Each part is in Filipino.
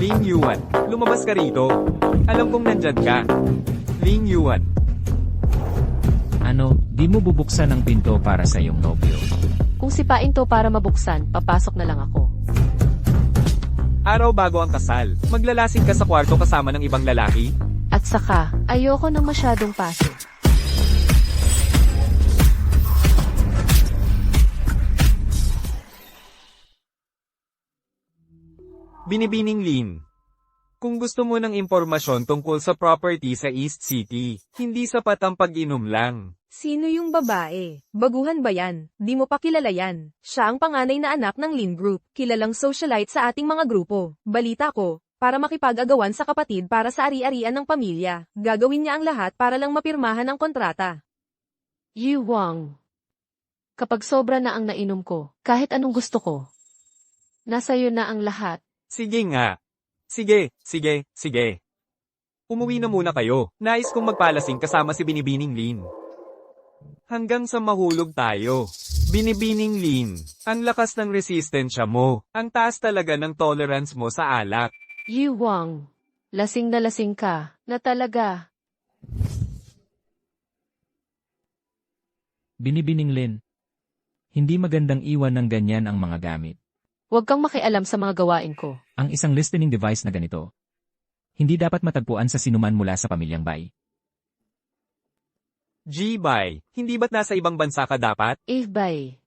Ling Yuan, lumabas ka rito. Alam kong nandyan ka. Ling Yuan. Ano, di mo bubuksan ang pinto para sa iyong nobyo? Kung sipain to para mabuksan, papasok na lang ako. Araw bago ang kasal, maglalasing ka sa kwarto kasama ng ibang lalaki? At saka, ayoko ng masyadong paso. Binibining Lin. Kung gusto mo ng impormasyon tungkol sa property sa East City, hindi sapat ang pag-inom lang. Sino yung babae? Baguhan ba yan? Di mo pa kilala yan. Siya ang panganay na anak ng Lin Group, kilalang socialite sa ating mga grupo. Balita ko, para makipag-agawan sa kapatid para sa ari-arian ng pamilya. Gagawin niya ang lahat para lang mapirmahan ang kontrata. Yu Wang. Kapag sobra na ang nainom ko, kahit anong gusto ko, nasa iyo na ang lahat. Sige nga. Sige. Umuwi na muna kayo. Nais kong magpalasing kasama si Binibining Lin. Hanggang sa mahulog tayo. Binibining Lin, ang lakas ng resistensya mo. Ang taas talaga ng tolerance mo sa alak. Yu Wang. Lasing na lasing ka, na talaga. Binibining Lin. Hindi magandang iwan ng ganyan ang mga gamit. Huwag kang makialam sa mga gawain ko. Ang isang listening device na ganito, hindi dapat matagpuan sa sinuman mula sa pamilyang Bai. G-Bai, hindi ba't nasa ibang bansa ka dapat? Bye.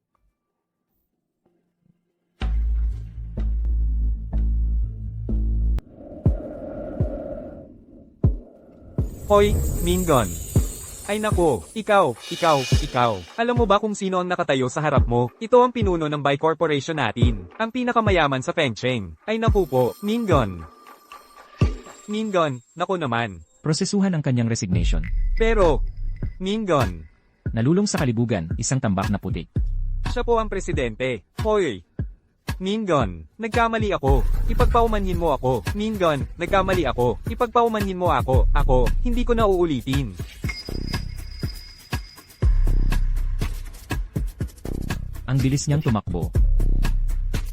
Hoy, Mingon. Ay nako, ikaw. Alam mo ba kung sino ang nakatayo sa harap mo? Ito ang pinuno ng Bai Corporation natin. Ang pinakamayaman sa Fengcheng. Ay naku po, Mingon. Mingon, naku naman. Prosesuhan ang kanyang resignation. Pero, Mingon, Nalulong sa kalibugan, isang tambak na putik. siya po ang presidente. Hoy! Mingon, nagkamali ako. Ipagpaumanhin mo ako. Mingon, nagkamali ako. Ipagpaumanhin mo ako. Ako, hindi ko na uulitin. Ang bilis niyang tumakbo.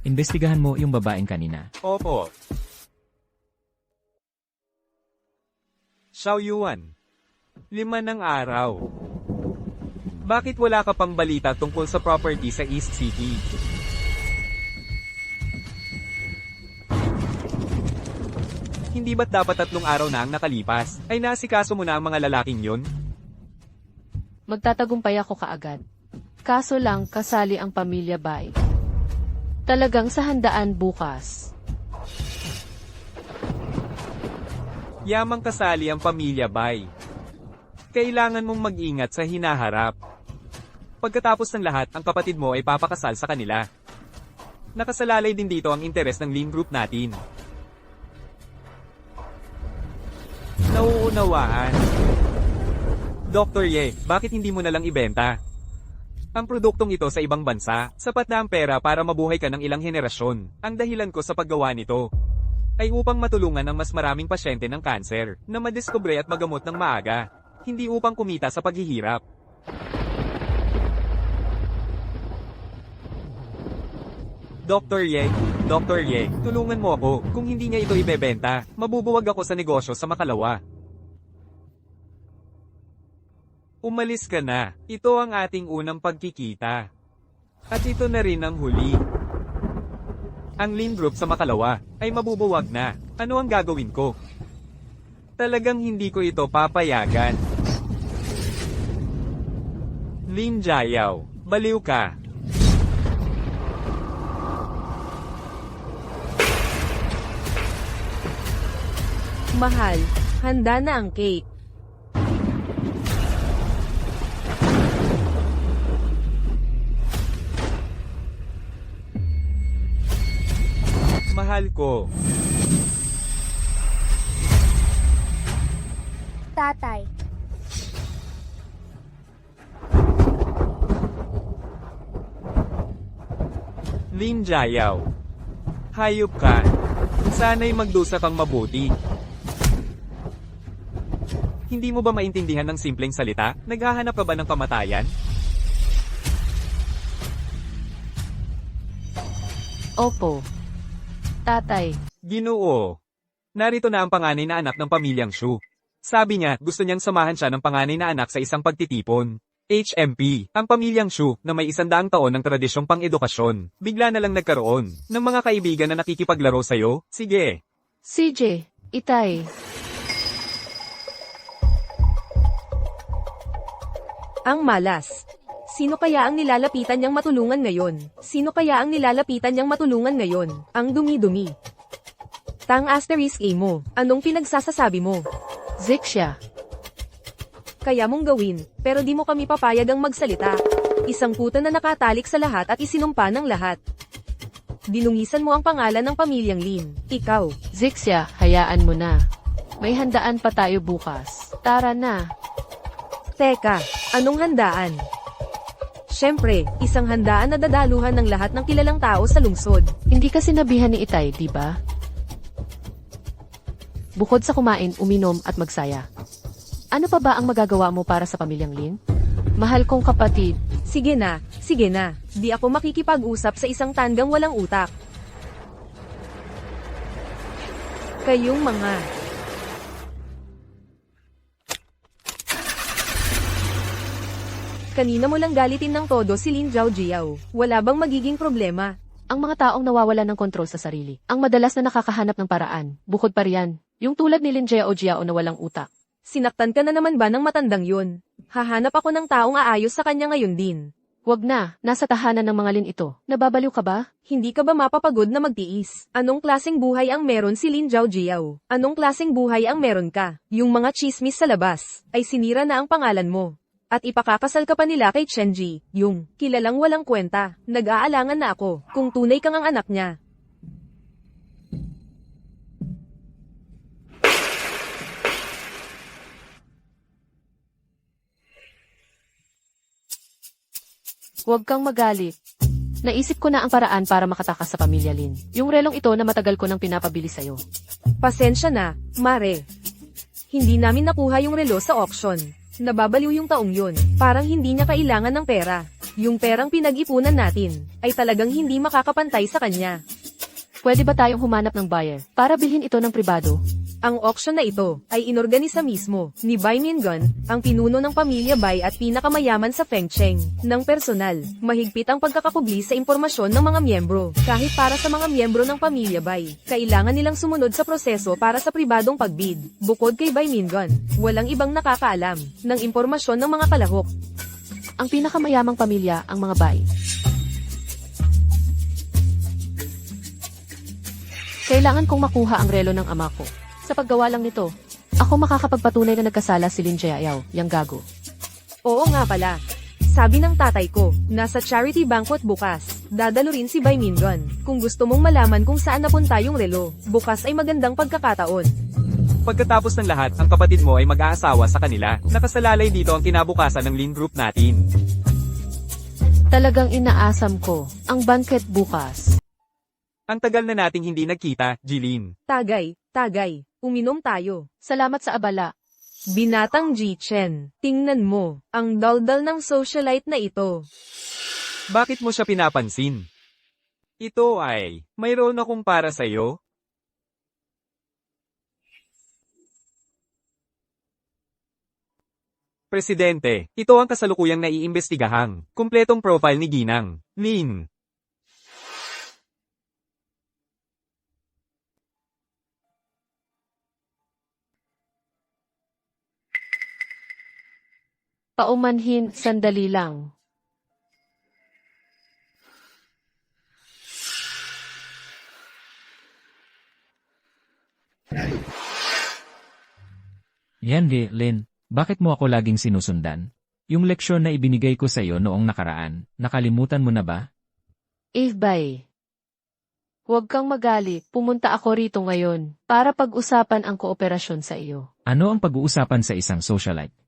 Imbestigahan mo yung babaeng kanina. Opo. Xiao Yuan. 5 ng araw. Bakit wala ka pang balita tungkol sa property sa East City? Hindi ba't dapat 3 araw na ang nakalipas? Ay nasikaso mo na ang mga lalaking yun? Magtatagumpay ako kaagad. Kaso lang, kasali ang pamilya Bai. Talagang sa handaan bukas. Yamang kasali ang pamilya Bai. Kailangan mong mag-ingat sa hinaharap. Pagkatapos ng lahat, ang kapatid mo ay papakasal sa kanila. Nakasalalay din dito ang interes ng Lin Group natin. Nauunawaan. Dr. Ye, bakit hindi mo na lang ibenta? Ang produktong ito sa ibang bansa, sapat na ang pera para mabuhay ka ng ilang henerasyon. Ang dahilan ko sa paggawa nito ay upang matulungan ang mas maraming pasyente ng kanser na madiskubre at magamot ng maaga, hindi upang kumita sa paghihirap. Dr. Ye, tulungan mo ako. Kung hindi niya ito ibebenta, mabubuwag ako sa negosyo sa Makalawa. Umalis ka na. Ito ang ating unang pagkikita. At ito na rin ang huli. Ang Lin Group sa Makalawa ay mabubuwag na. Ano ang gagawin ko? Talagang hindi ko ito papayagan. Lin Jiao, baliw ka. Mahal, handa na ang cake. Mahal ko. Tatay. Lin Jiao. Hayop ka. Sana'y magdusa kang mabuti. Hindi mo ba maintindihan ng simpleng salita? Naghahanap ka ba ng kamatayan? Opo. Tatay, Ginoo. Narito na ang panganay na anak ng pamilyang Shu. Sabi niya, gusto niyang samahan siya ng panganay na anak sa isang pagtitipon. HMP, ang pamilyang Shu na may 100 taon ng tradisyong pang-edukasyon. Bigla na lang nagkaroon ng mga kaibigan na nakikipaglaro sa'yo. Sige. CJ, Itay, Ang malas. Sino kaya ang nilalapitan niyang matulungan ngayon? Sino kaya ang nilalapitan niyang matulungan ngayon? Ang dumi-dumi. Tang asterisk A mo. Anong pinagsasasabi mo? Zixia, Kaya mong gawin, pero di mo kami papayagang magsalita. Isang puta na nakatalik sa lahat at isinumpa ng lahat. Dinungisan mo ang pangalan ng pamilyang Lin. Ikaw. Zixia, hayaan mo na. May handaan pa tayo bukas. Tara na. Teka, anong handaan? Siyempre, isang handaan na dadaluhan ng lahat ng kilalang tao sa lungsod. Hindi ka sinabihan ni Itay, di ba? Bukod sa kumain, uminom at magsaya. Ano pa ba ang magagawa mo para sa pamilyang Lin? Mahal kong kapatid, Sige na, sige na. Di ako makikipag-usap sa isang tandang walang utak. Kayong mga... Kanina mo lang galitin ng todo si Lin Zhaojiao. Wala bang magiging problema? ang mga taong nawawalan ng kontrol sa sarili. Ang madalas na nakakahanap ng paraan. Bukod pa riyan, yung tulad ni Lin Zhaojiao na walang utak. Sinaktan ka na naman ba ng matandang yun? Hahanap ako ng taong aayos sa kanya ngayon din. Wag na, nasa tahanan ng mga Lin ito. Nababaliw ka ba? Hindi ka ba mapapagod na magtiis? Anong klaseng buhay ang meron si Lin Zhaojiao? Anong klaseng buhay ang meron ka? Yung mga chismis sa labas, ay sinira na ang pangalan mo. At ipakakasal ka pa nila kay Chenji, yung kilalang walang kwenta. Nag-aalangan na ako, kung tunay kang ang anak niya. Huwag kang magalit. Naisip ko na ang paraan para makatakas sa pamilya Lin. Yung relong ito na matagal ko nang pinapabili sa'yo. Pasensya na, Mare. Hindi namin nakuha yung relo sa auction. Nababaliw yung taong yun. Parang hindi niya kailangan ng pera. Yung perang pinag-ipunan natin, ay talagang hindi makakapantay sa kanya. Pwede ba tayong humanap ng buyer para bilhin ito ng pribado? Ang auction na ito ay inorganisa mismo ni Bai Mingun, ang pinuno ng pamilya Bai at pinakamayaman sa Fengcheng. Ng personal, mahigpit ang pagkakakubli sa impormasyon ng mga miyembro. Kahit para sa mga miyembro ng pamilya Bai, kailangan nilang sumunod sa proseso para sa pribadong pagbid. Bukod kay Bai Mingun, walang ibang nakakaalam ng impormasyon ng mga kalahok. Ang pinakamayamang pamilya ang mga Bai. Kailangan kong makuha ang relo ng ama ko. Sa paggawa lang nito, ako makakapagpatunay na nagkasala si Lin Zhaojiao, yang gago. Oo nga pala. Sabi ng tatay ko, nasa charity banquet bukas. Dadalo rin si Bai Mingun. Kung gusto mong malaman kung saan napunta yung relo, bukas ay magandang pagkakataon. Pagkatapos ng lahat, ang kapatid mo ay mag-aasawa sa kanila. Nakasalalay dito ang kinabukasan ng Lin Group natin. Talagang inaasam ko ang banquet bukas. Ang tagal na nating hindi nagkita, Jilin. Tagay, uminom tayo. Salamat sa abala. Binatang Ji-Chen, tingnan mo, ang daldal ng socialite na ito. Bakit mo siya pinapansin? Ito ay, mayroon akong para sa'yo. Presidente, ito ang kasalukuyang naiimbestigahang, kumpletong profile ni Ginang, Lin. Paumanhin, sandali lang. Yandy, Lin, bakit mo ako laging sinusundan? Yung leksyon na ibinigay ko sa iyo noong nakaraan, nakalimutan mo na ba? Bay. Huwag kang magalit, pumunta ako rito ngayon para pag-usapan ang kooperasyon sa iyo. Ano ang pag-uusapan sa isang socialite?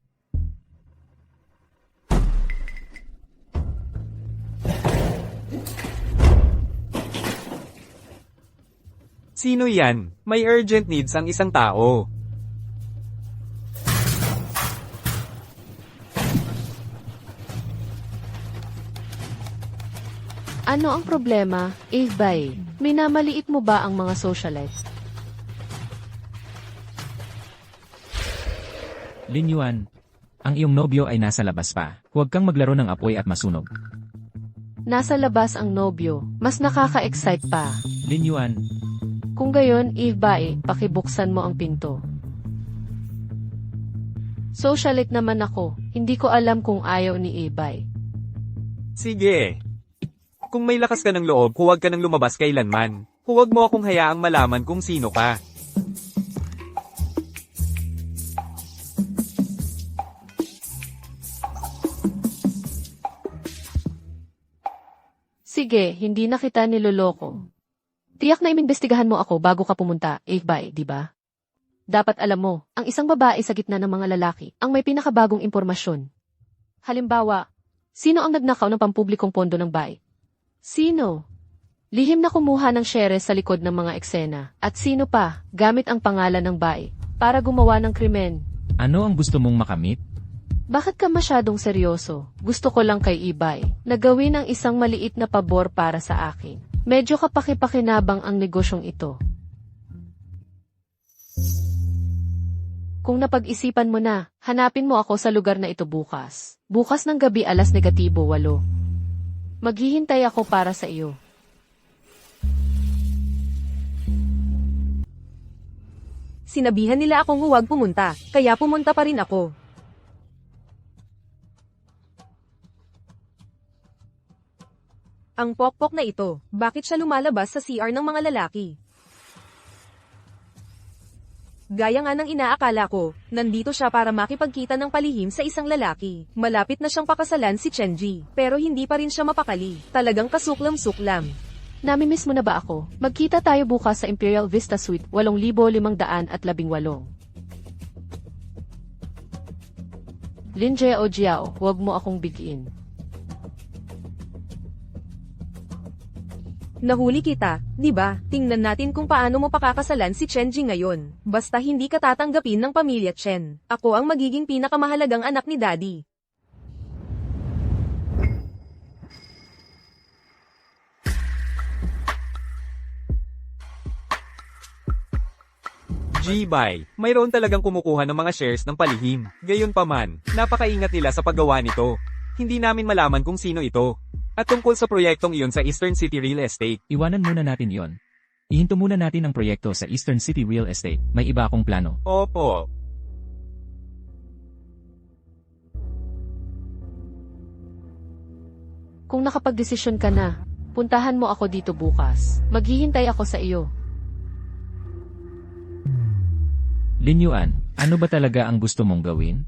Sino yan? May urgent needs ang isang tao. Ano ang problema, Bay? Minamaliit mo ba ang mga socialite? Lin Yuan, ang iyong nobyo ay nasa labas pa. Huwag kang maglaro ng apoy at masunog. Nasa labas ang nobyo, mas nakaka-excite pa. Lin Yuan, Kung gayon, Bay, pakibuksan mo ang pinto. Socialite naman ako, hindi ko alam kung ayaw ni Bay. Sige. Kung may lakas ka ng loob, huwag ka nang lumabas kailanman. Huwag mo akong hayaang malaman kung sino ka. Sige, hindi na kita niloloko. Tiyak na inimbestigahan mo ako bago ka pumunta, Bay, di ba? Dapat alam mo, ang isang babae sa gitna ng mga lalaki ang may pinakabagong impormasyon. Halimbawa, sino ang nagnakaw ng pampublikong pondo ng Bay? Sino? Lihim na kumuha ng shares sa likod ng mga eksena. At sino pa, gamit ang pangalan ng Bay, para gumawa ng krimen. ano ang gusto mong makamit? Bakit ka masyadong seryoso? Gusto ko lang kay Ibay na gawin ang isang maliit na pabor para sa akin. Medyo kapaki-pakinabang ang negosyong ito. Kung napag-isipan mo na, hanapin mo ako sa lugar na ito bukas. Bukas ng gabi -8. Maghihintay ako para sa iyo. Sinabihan nila akong huwag pumunta, kaya pumunta pa rin ako. Ang pokpok na ito, bakit siya lumalabas sa CR ng mga lalaki? Gaya nga ng inaakala ko, nandito siya para makipagkita ng palihim sa isang lalaki. Malapit na siyang pakasalan si Chenji, pero hindi pa rin siya mapakali. Talagang kasuklam-suklam. Namimiss mo na ba ako? Magkita tayo bukas sa Imperial Vista Suite, 8,518. Lin Jiao, huwag mo akong bigin. Nahuli kita, di ba? Tingnan natin kung paano mo pakakasalan si Chenji ngayon. Basta hindi ka tatanggapin ng pamilya Chen. Ako ang magiging pinakamahalagang anak ni Daddy. G-Buy, mayroon talagang kumukuha ng mga shares ng palihim. Gayunpaman, napakaingat nila sa paggawa nito. Hindi namin malaman kung sino ito. At tungkol sa proyektong iyon sa Eastern City Real Estate. Iwanan muna natin yon. Ihinto muna natin ang proyekto sa Eastern City Real Estate. May iba akong plano. Opo. Kung nakapagdesisyon ka na, puntahan mo ako dito bukas. Maghihintay ako sa iyo. Lin Yuan, ano ba talaga ang gusto mong gawin?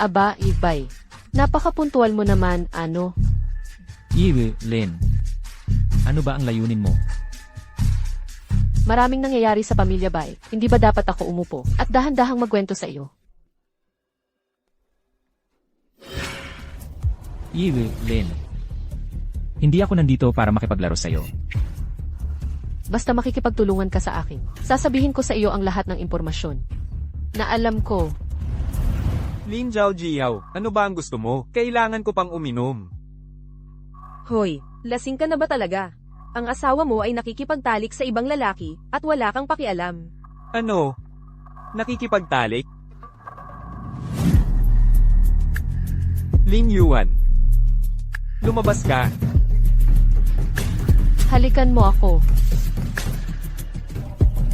Aba, Ibay. Napakapuntual mo naman, ano? Lin. Ano ba ang layunin mo? Maraming nangyayari sa pamilya Bay. Hindi ba dapat ako umupo at dahan-dahang magkwento sa iyo? Lin. Hindi ako nandito para makipaglaro sa'yo. Basta makikipagtulungan ka sa akin. Sasabihin ko sa iyo ang lahat ng impormasyon. Na alam ko, Lin Jiao, ano ba ang gusto mo? Kailangan ko pang uminom. Hoy, lasing ka na ba talaga? Ang asawa mo ay nakikipagtalik sa ibang lalaki at wala kang pakialam. Ano? Nakikipagtalik? Lin Yuan. Lumabas ka. halikan mo ako.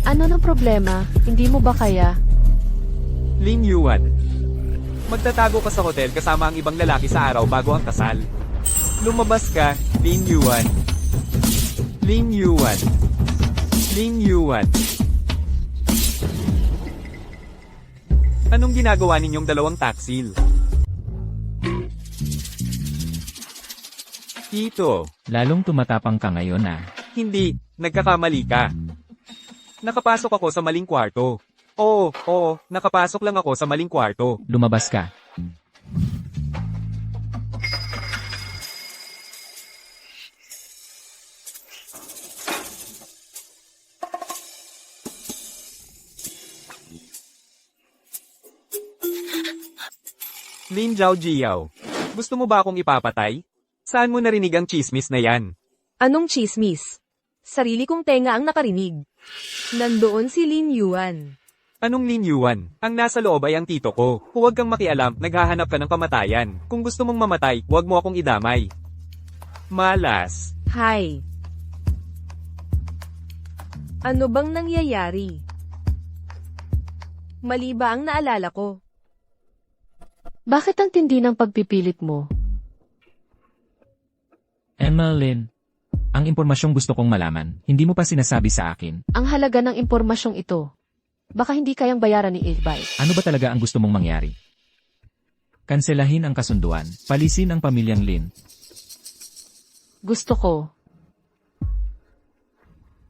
Ano ng problema? Hindi mo ba kaya? Lin Yuan. Magtatago ka sa hotel kasama ang ibang lalaki sa araw bago ang kasal. Lumabas ka, Lin Yuan. Lin Yuan. Lin Yuan. Anong ginagawa ninyong dalawang taksil? Tito, Lalong tumatapang ka ngayon ah. hindi, nagkakamali ka. Nakapasok ako sa maling kwarto. Oo, nakapasok lang ako sa maling kwarto. Lumabas ka. Lin Zhao Jiao. Gusto mo ba akong ipapatay? Saan mo narinig ang chismis na yan? Anong chismis? Sarili kong tenga ang nakarinig. Nandoon si Lin Yuan. Anong Lin Yuan? Ang nasa loob ay ang tito ko. Huwag kang makialam, naghahanap ka ng kamatayan. Kung gusto mong mamatay, huwag mo akong idamay. Malas. Hi. Ano bang nangyayari? Mali ba ang naalala ko? Bakit ang tindi ng pagpipilit mo? Emmeline, ang impormasyong gusto kong malaman, hindi mo pa sinasabi sa akin. Ang halaga ng impormasyong ito. Baka hindi kayang bayaran ni Ilbay. Ano ba talaga ang gusto mong mangyari? Kanselahin ang kasunduan, palisin ang pamilyang Lin. Gusto ko.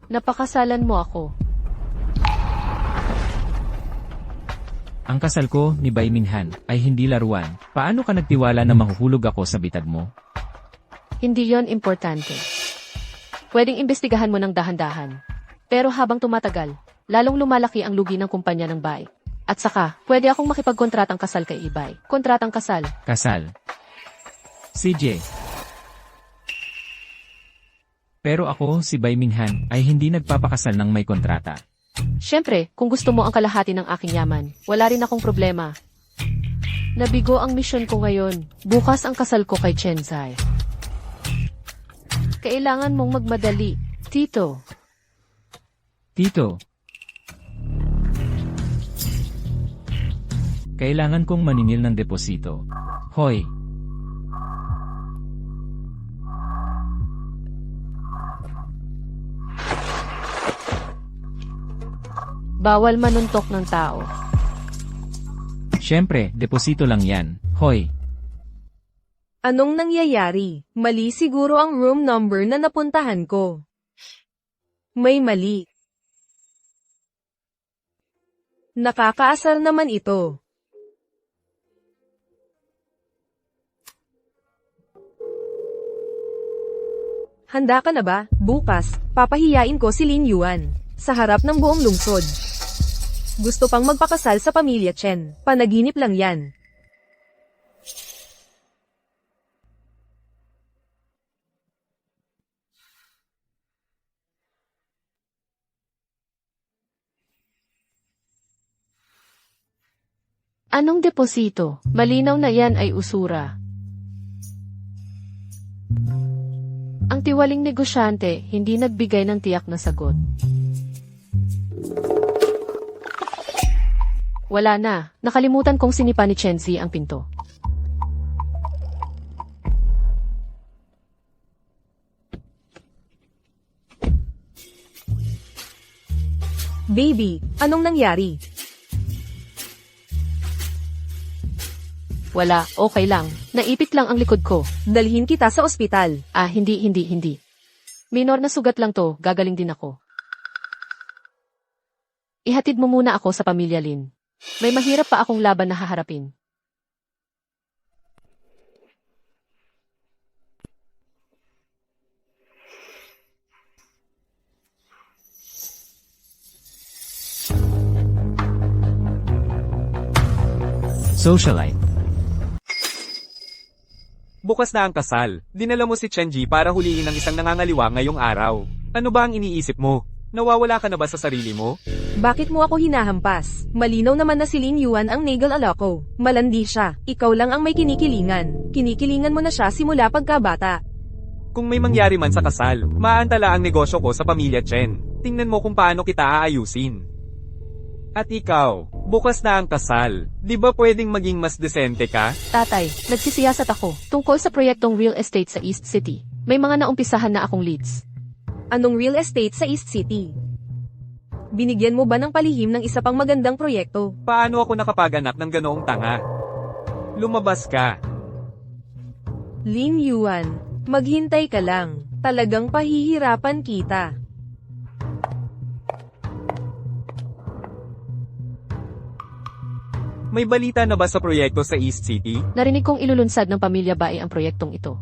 Napakasalan mo ako. Ang kasal ko ni Bai Minhan ay hindi laruan. Paano ka nagtiwala na mahuhulog ako sa bitad mo? Hindi yon importante. Pwedeng imbestigahan mo ng dahan-dahan. Pero habang tumatagal, lalong lumalaki ang lugi ng kumpanya ng Bai. At saka, pwede akong makipagkontratang kasal kay Ibay. Kontratang kasal. Kasal. CJ. Pero ako, si Bai Minhan, ay hindi nagpapakasal ng may kontrata. Siyempre, kung gusto mo ang kalahati ng aking yaman, wala rin akong problema. Nabigo ang misyon ko ngayon. Bukas ang kasal ko kay Chenzai. Kailangan mong magmadali, Tito. Tito. Kailangan kong maningil ng deposito. Hoy. Bawal manuntok ng tao. Siyempre, deposito lang yan. Hoy. Anong nangyayari? Mali siguro ang room number na napuntahan ko. May mali. Nakakaasar naman ito. Handa ka na ba? Bukas, papahiyain ko si Lin Yuan sa harap ng buong lungsod. Gusto pang magpakasal sa pamilya Chen. Panaginip lang yan. Anong deposito? Malinaw na yan ay usura. Ang tiwaling negosyante hindi nagbigay ng tiyak na sagot. Wala na. Nakalimutan kong sinipa ni Chenzi ang pinto. Baby, anong nangyari? Wala, okay lang. Naipit lang ang likod ko. Dalhin kita sa ospital. Hindi. Minor na sugat lang to, gagaling din ako. Ihatid mo muna ako sa pamilya Lin. May mahirap pa akong laban na haharapin. Socialite. Bukas na ang kasal. Dinala mo si Chenji para huliin ang isang nangangaliwa ngayong araw. Ano ba ang iniisip mo? Nawawala ka na ba sa sarili mo? Bakit mo ako hinahampas? Malinaw naman na si Lin Yuan ang nagal alako. Malandi siya. Ikaw lang ang may kinikilingan. Kinikilingan mo na siya simula pagkabata. Kung may mangyari man sa kasal, maantala ang negosyo ko sa pamilya Chen. Tingnan mo kung paano kita aayusin. At ikaw, bukas na ang kasal. Di ba pwedeng maging mas desente ka? Tatay, nagsisiyasat ako tungkol sa proyektong real estate sa East City. May mga naumpisahan na akong leads. Anong real estate sa East City? Binigyan mo ba ng palihim ng isa pang magandang proyekto? Paano ako nakapaganak ng ganoong tanga? Lumabas ka. Lin Yuan, maghintay ka lang. Talagang pahihirapan kita. May balita na ba sa proyekto sa East City? Narinig kong ilulunsad ng pamilya Bai ang proyektong ito.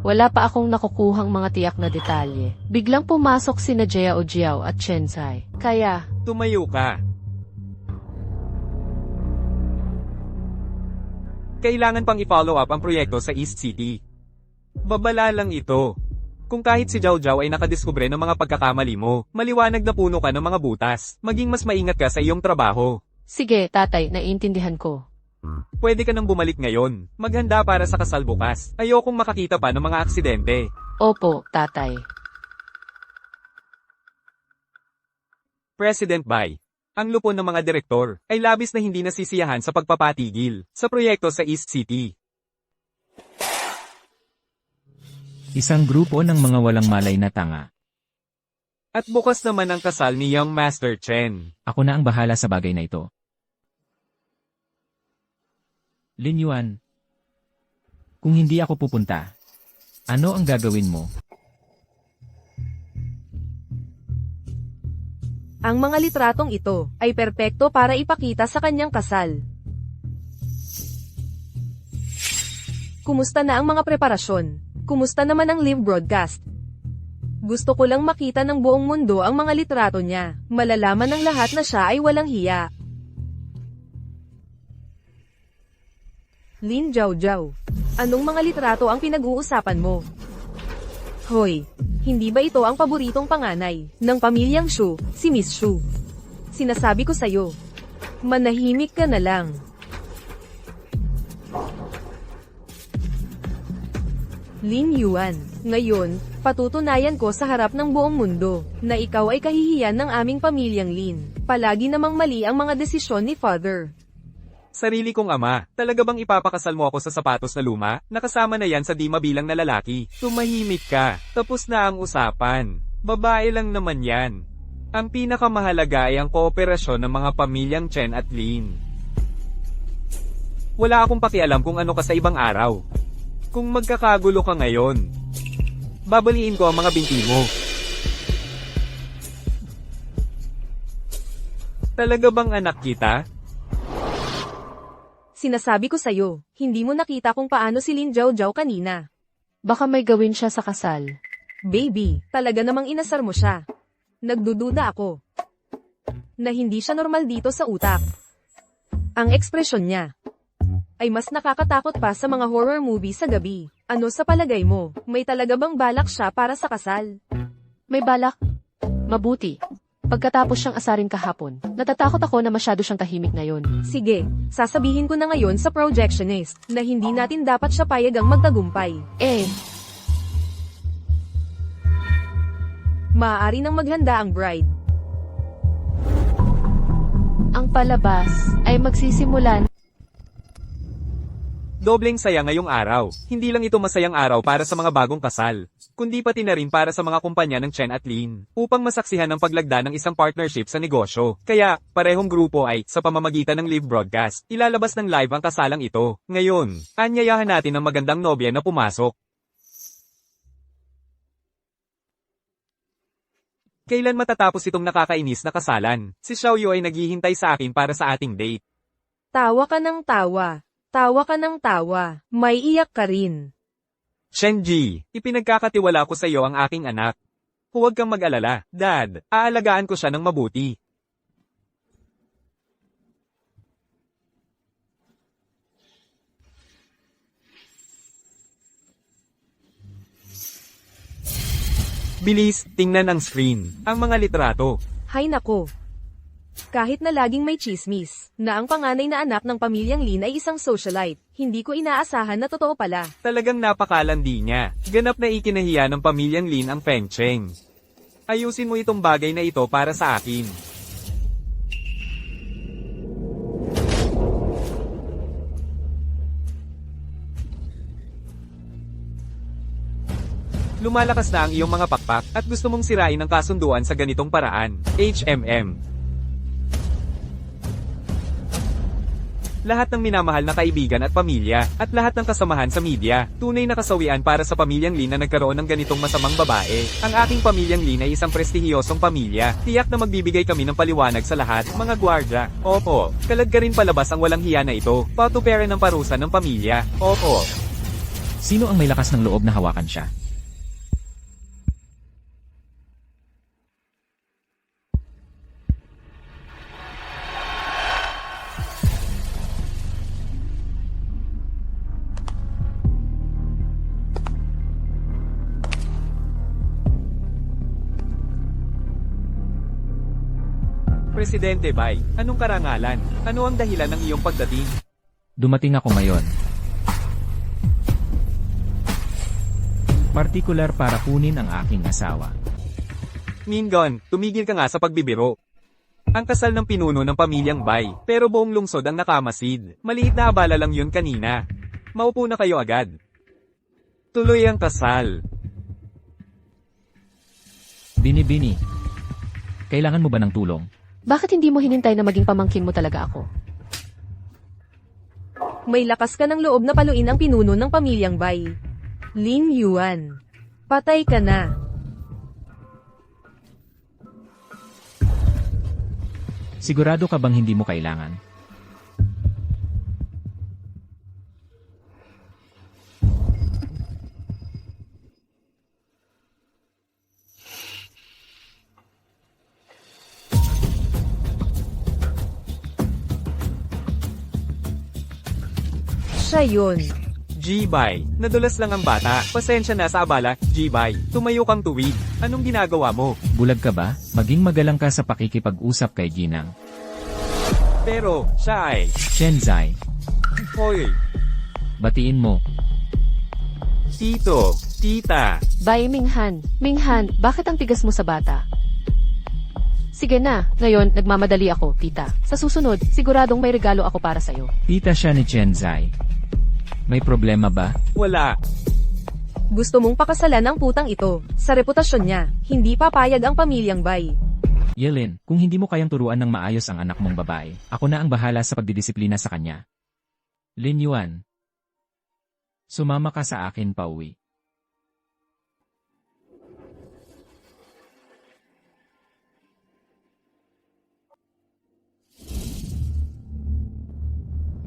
Wala pa akong nakukuhang mga tiyak na detalye. Biglang pumasok sina Jiao Jiao at Chenzai. Kaya, Tumayo ka. Kailangan pang i-follow up ang proyekto sa East City. Babala lang ito. Kung kahit si Jiao Jiao ay nakadiskubre ng mga pagkakamali mo, maliwanag na puno ka ng mga butas, maging mas maingat ka sa iyong trabaho. Sige, tatay, naiintindihan ko. Pwede ka nang bumalik ngayon. Maghanda para sa kasal bukas. Ayokong makakita pa ng mga aksidente. Opo, tatay. President Bai. Ang lupon ng mga direktor ay labis na hindi nasisiyahan sa pagpapatigil sa proyekto sa East City. Isang grupo ng mga walang malay na tanga. At bukas naman ang kasal ni Young Master Chen. Ako na ang bahala sa bagay na ito. Lin Yuan. Kung hindi ako pupunta, ano ang gagawin mo? Ang mga litratong ito ay perpekto para ipakita sa kanyang kasal. Kumusta na ang mga preparasyon? Kumusta naman ang live broadcast? Gusto ko lang makita ng buong mundo ang mga litrato niya. Malalaman ng lahat na siya ay walang hiya. Lin Jiao Jiao. Anong mga litrato ang pinag-uusapan mo? Hoy, hindi ba ito ang paboritong panganay ng pamilyang Shu, si Miss Shu? Sinasabi ko sa'yo, manahimik ka na lang. Lin Yuan, ngayon, patutunayan ko sa harap ng buong mundo na ikaw ay kahihiyan ng aming pamilyang Lin. Palagi namang mali ang mga desisyon ni Father. Sarili kong ama, talaga bang ipapakasal mo ako sa sapatos na luma? Nakasama na yan sa di mabilang na lalaki. Tumahimik ka. Tapos na ang usapan. Babae lang naman yan. Ang pinakamahalaga ay ang kooperasyon ng mga pamilyang Chen at Lin. Wala akong pakialam kung ano ka sa ibang araw. Kung magkakagulo ka ngayon, babaliin ko ang mga binti mo. Talaga bang anak kita? Sinasabi ko sa'yo, hindi mo nakita kung paano si Lin Jiao Jiao kanina. Baka may gawin siya sa kasal. Baby, talaga namang inasar mo siya. Nagdududa ako na hindi siya normal dito sa utak. Ang ekspresyon niya ay mas nakakatakot pa sa mga horror movie sa gabi. Ano sa palagay mo, may talaga bang balak siya para sa kasal? May balak? Mabuti. Pagkatapos siyang asarin kahapon, natatakot ako na masyado siyang tahimik ngayon. Sige, sasabihin ko na ngayon sa projectionist na hindi natin dapat siya payagang magtagumpay. Maaari nang maghanda ang bride. Ang palabas ay magsisimulan. Dobleng saya ngayong araw. Hindi lang ito masayang araw para sa mga bagong kasal, kundi pati na rin para sa mga kumpanya ng Chen at Lin, upang masaksihan ang paglagda ng isang partnership sa negosyo. Kaya, parehong grupo ay, sa pamamagitan ng live broadcast, ilalabas ng live ang kasalang ito. Ngayon, anyayahan natin ang magandang nobya na pumasok. Kailan matatapos itong nakakainis na kasalan? Si Xiaoyu ay naghihintay sa akin para sa ating date. Tawa ka ng tawa. Tawa ka ng tawa. May iyak ka rin. Shenji, ipinagkakatiwala ko sa iyo ang aking anak. Huwag kang mag-alala, Dad. Aalagaan ko siya ng mabuti. Bilis, tingnan ang screen. Ang mga litrato. Hay nako. Kahit na laging may chismis, na ang panganay na anak ng pamilyang Lin ay isang socialite, hindi ko inaasahan na totoo pala. Talagang napakalandi niya. Ganap na ikinahiya ng pamilyang Lin ang Feng Cheng. Ayusin mo itong bagay na ito para sa akin. Lumalakas na ang iyong mga pakpak at gusto mong sirain ang kasunduan sa ganitong paraan. HMM. Lahat ng minamahal na kaibigan at pamilya, at lahat ng kasamahan sa media, tunay na kasawian para sa pamilyang Lin na nagkaroon ng ganitong masamang babae. Ang aking pamilyang Lin ay isang prestihiyosong pamilya. Tiyak na magbibigay kami ng paliwanag sa lahat, mga gwardya. Opo, kalag ka rin palabas ang walang hiya na ito. Patupere ng parusa ng pamilya. Opo. Sino ang may lakas ng loob na hawakan siya? Presidente Bay, anong karangalan? Ano ang dahilan ng iyong pagdating? Dumating ako ngayon. Partikular para kunin ang aking asawa. Ningon, tumigil ka nga sa pagbibiro. Ang kasal ng pinuno ng pamilyang Bay, pero buong lungsod ang nakamasid. Maliit na abala lang yun kanina. Maupo na kayo agad. Tuloy ang kasal. Bini-bini. Kailangan mo ba ng tulong? Bakit hindi mo hinintay na maging pamangkin mo talaga ako? May lakas ka ng loob na paluin ang pinuno ng pamilyang Bai. Lin Yuan. Patay ka na. Sigurado ka bang hindi mo kailangan? Siya yun. G-Bay, nadulas lang ang bata. Pasensya na sa abala, G-Bay. Tumayo kang tuwid. Anong ginagawa mo? Bulag ka ba? Maging magalang ka sa pakikipag-usap kay Ginang. Pero, siya ay, Shenzai, hoy, batiin mo. tito, tita. Bay Minghan. Minghan, bakit ang tigas mo sa bata? Sige na, ngayon nagmamadali ako, tita. Sa susunod, siguradong may regalo ako para sa'yo. Tita siya ni Shenzai. May problema ba? Wala. Gusto mong pakasalan ang putang ito. Sa reputasyon niya, hindi papayag ang pamilyang Bai. Yelin, kung hindi mo kayang turuan ng maayos ang anak mong babae, ako na ang bahala sa pagdidisiplina sa kanya. Lin Yuan. Sumama ka sa akin pauwi.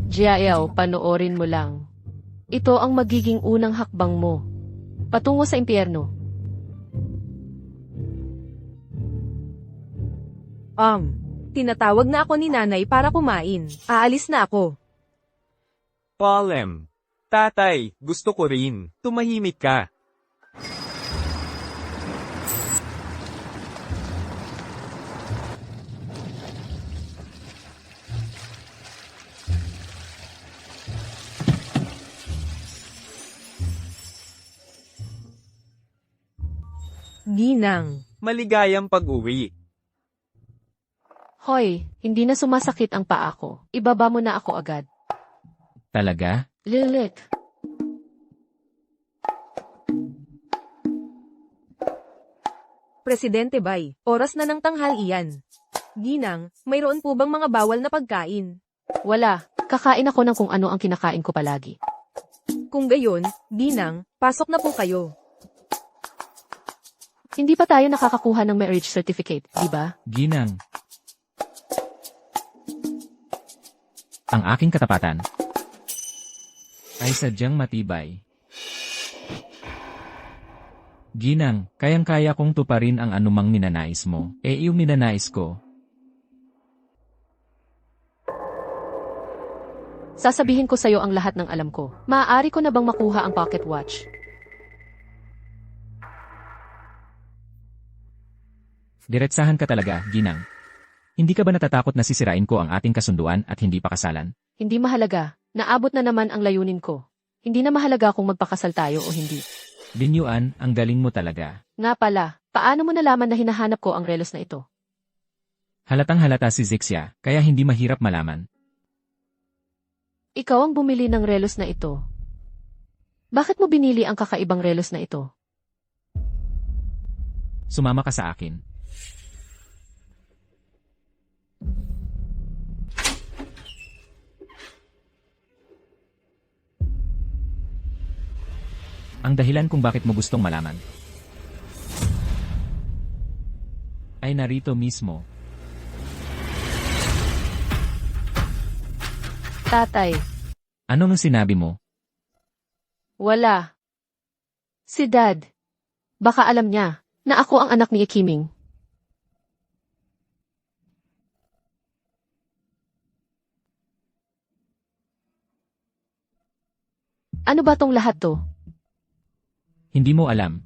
Jiayaw, panoorin mo lang. Ito ang magiging unang hakbang mo. Patungo sa impyerno. Tinatawag na ako ni nanay para kumain. Aalis na ako. Palem. Tatay, gusto ko rin. Tumahimik ka. Ginang. Maligayang pag-uwi. Hoy, hindi na sumasakit ang paa ko. Ibaba mo na ako agad. Talaga? Lilit. Presidente Bai, oras na ng tanghalian. Ginang, mayroon po bang mga bawal na pagkain? Wala. Kakain ako ng kung ano ang kinakain ko palagi. Kung gayon, Ginang, pasok na po kayo. Hindi pa tayo nakakakuha ng marriage certificate, di ba? Ginang. Ang aking katapatan ay sadyang matibay. Ginang, kayang-kaya kong tuparin ang anumang ninanais mo. Yung ninanais ko. Sasabihin ko sa'yo ang lahat ng alam ko. Maaari ko na bang makuha ang pocket watch? Diretsahan ka talaga, Ginang. Hindi ka ba natatakot na sisirain ko ang ating kasunduan at hindi pakasalan? Hindi mahalaga. Naabot na naman ang layunin ko. Hindi na mahalaga kung magpakasal tayo o hindi. Lin Yuan, ang galing mo talaga. Nga pala, paano mo nalaman na hinahanap ko ang relos na ito? Halatang halata si Zixia, kaya hindi mahirap malaman. Ikaw ang bumili ng relos na ito. Bakit mo binili ang kakaibang relos na ito? Sumama ka sa akin. Ang dahilan kung bakit mo gustong malaman ay narito mismo. Tatay, Ano nang sinabi mo? wala. Si Dad. Baka alam niya na ako ang anak ni Ikiming. Ano ba tong lahat to? Hindi mo alam.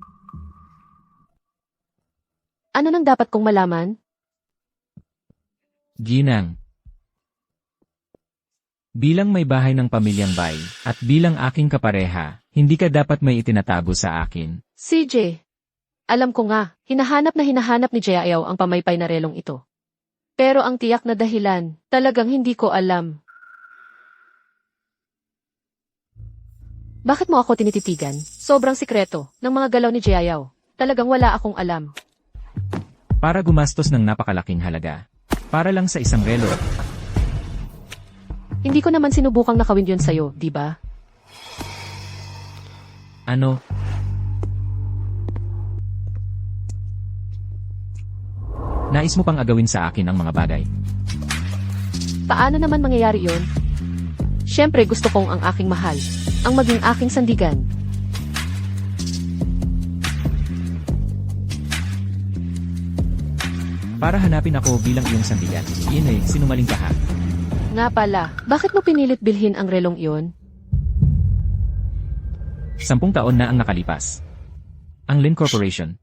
Ano nang dapat kong malaman? Ginang. Bilang may bahay ng pamilyang Bay, at bilang aking kapareha, hindi ka dapat may itinatago sa akin. CJ, alam ko nga, hinahanap ni Jayaw ang pamaypay na relong ito. Pero ang tiyak na dahilan, talagang hindi ko alam. Bakit mo ako tinititigan? Sobrang sikreto ng mga galaw ni Jayaw. Talagang wala akong alam. Para gumastos ng napakalaking halaga. Para lang sa isang relo. Hindi ko naman sinubukang nakawin yun sa'yo, di ba? Ano? Nais mo pang agawin sa akin ang mga bagay. Paano naman mangyayari yon? Siyempre gusto kong ang aking mahal, ang maging aking sandigan. Para hanapin ako bilang iyong sandigan. Iyan sinungaling ka ha. Nga pala, bakit mo pinilit bilhin ang relong iyon? 10 taon na ang nakalipas. Ang Lin Corporation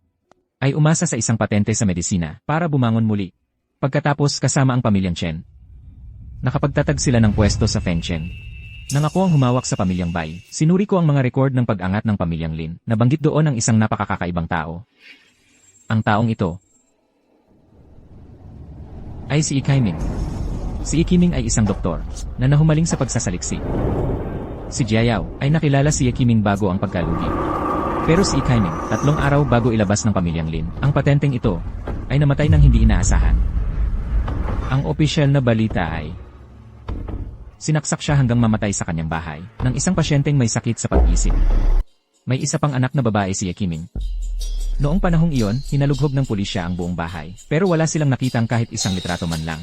ay umasa sa isang patente sa medisina para bumangon muli. Pagkatapos kasama ang pamilyang Chen. Nakapagtatag sila ng pwesto sa Fengchen. Nang ako ang humawak sa pamilyang Bai, sinuri ko ang mga record ng pag-angat ng pamilyang Lin. Nabanggit doon ang isang napakakakaibang tao. Ang taong ito ay si Ikaiming. Si Ikiming ay isang doktor na nahumaling sa pagsasaliksi. Si Jiayao ay nakilala si Ikiming bago ang pagkalugi. Pero si Ikaiming, 3 araw bago ilabas ng pamilyang Lin, ang patenteng ito ay namatay ng hindi inaasahan. Ang opisyal na balita ay sinaksak siya hanggang mamatay sa kanyang bahay ng isang pasyenteng may sakit sa pag-isip. May isa pang anak na babae si Ikiming. Noong panahong iyon, hinalughog ng pulisya ang buong bahay, pero wala silang nakitang kahit isang litrato man lang.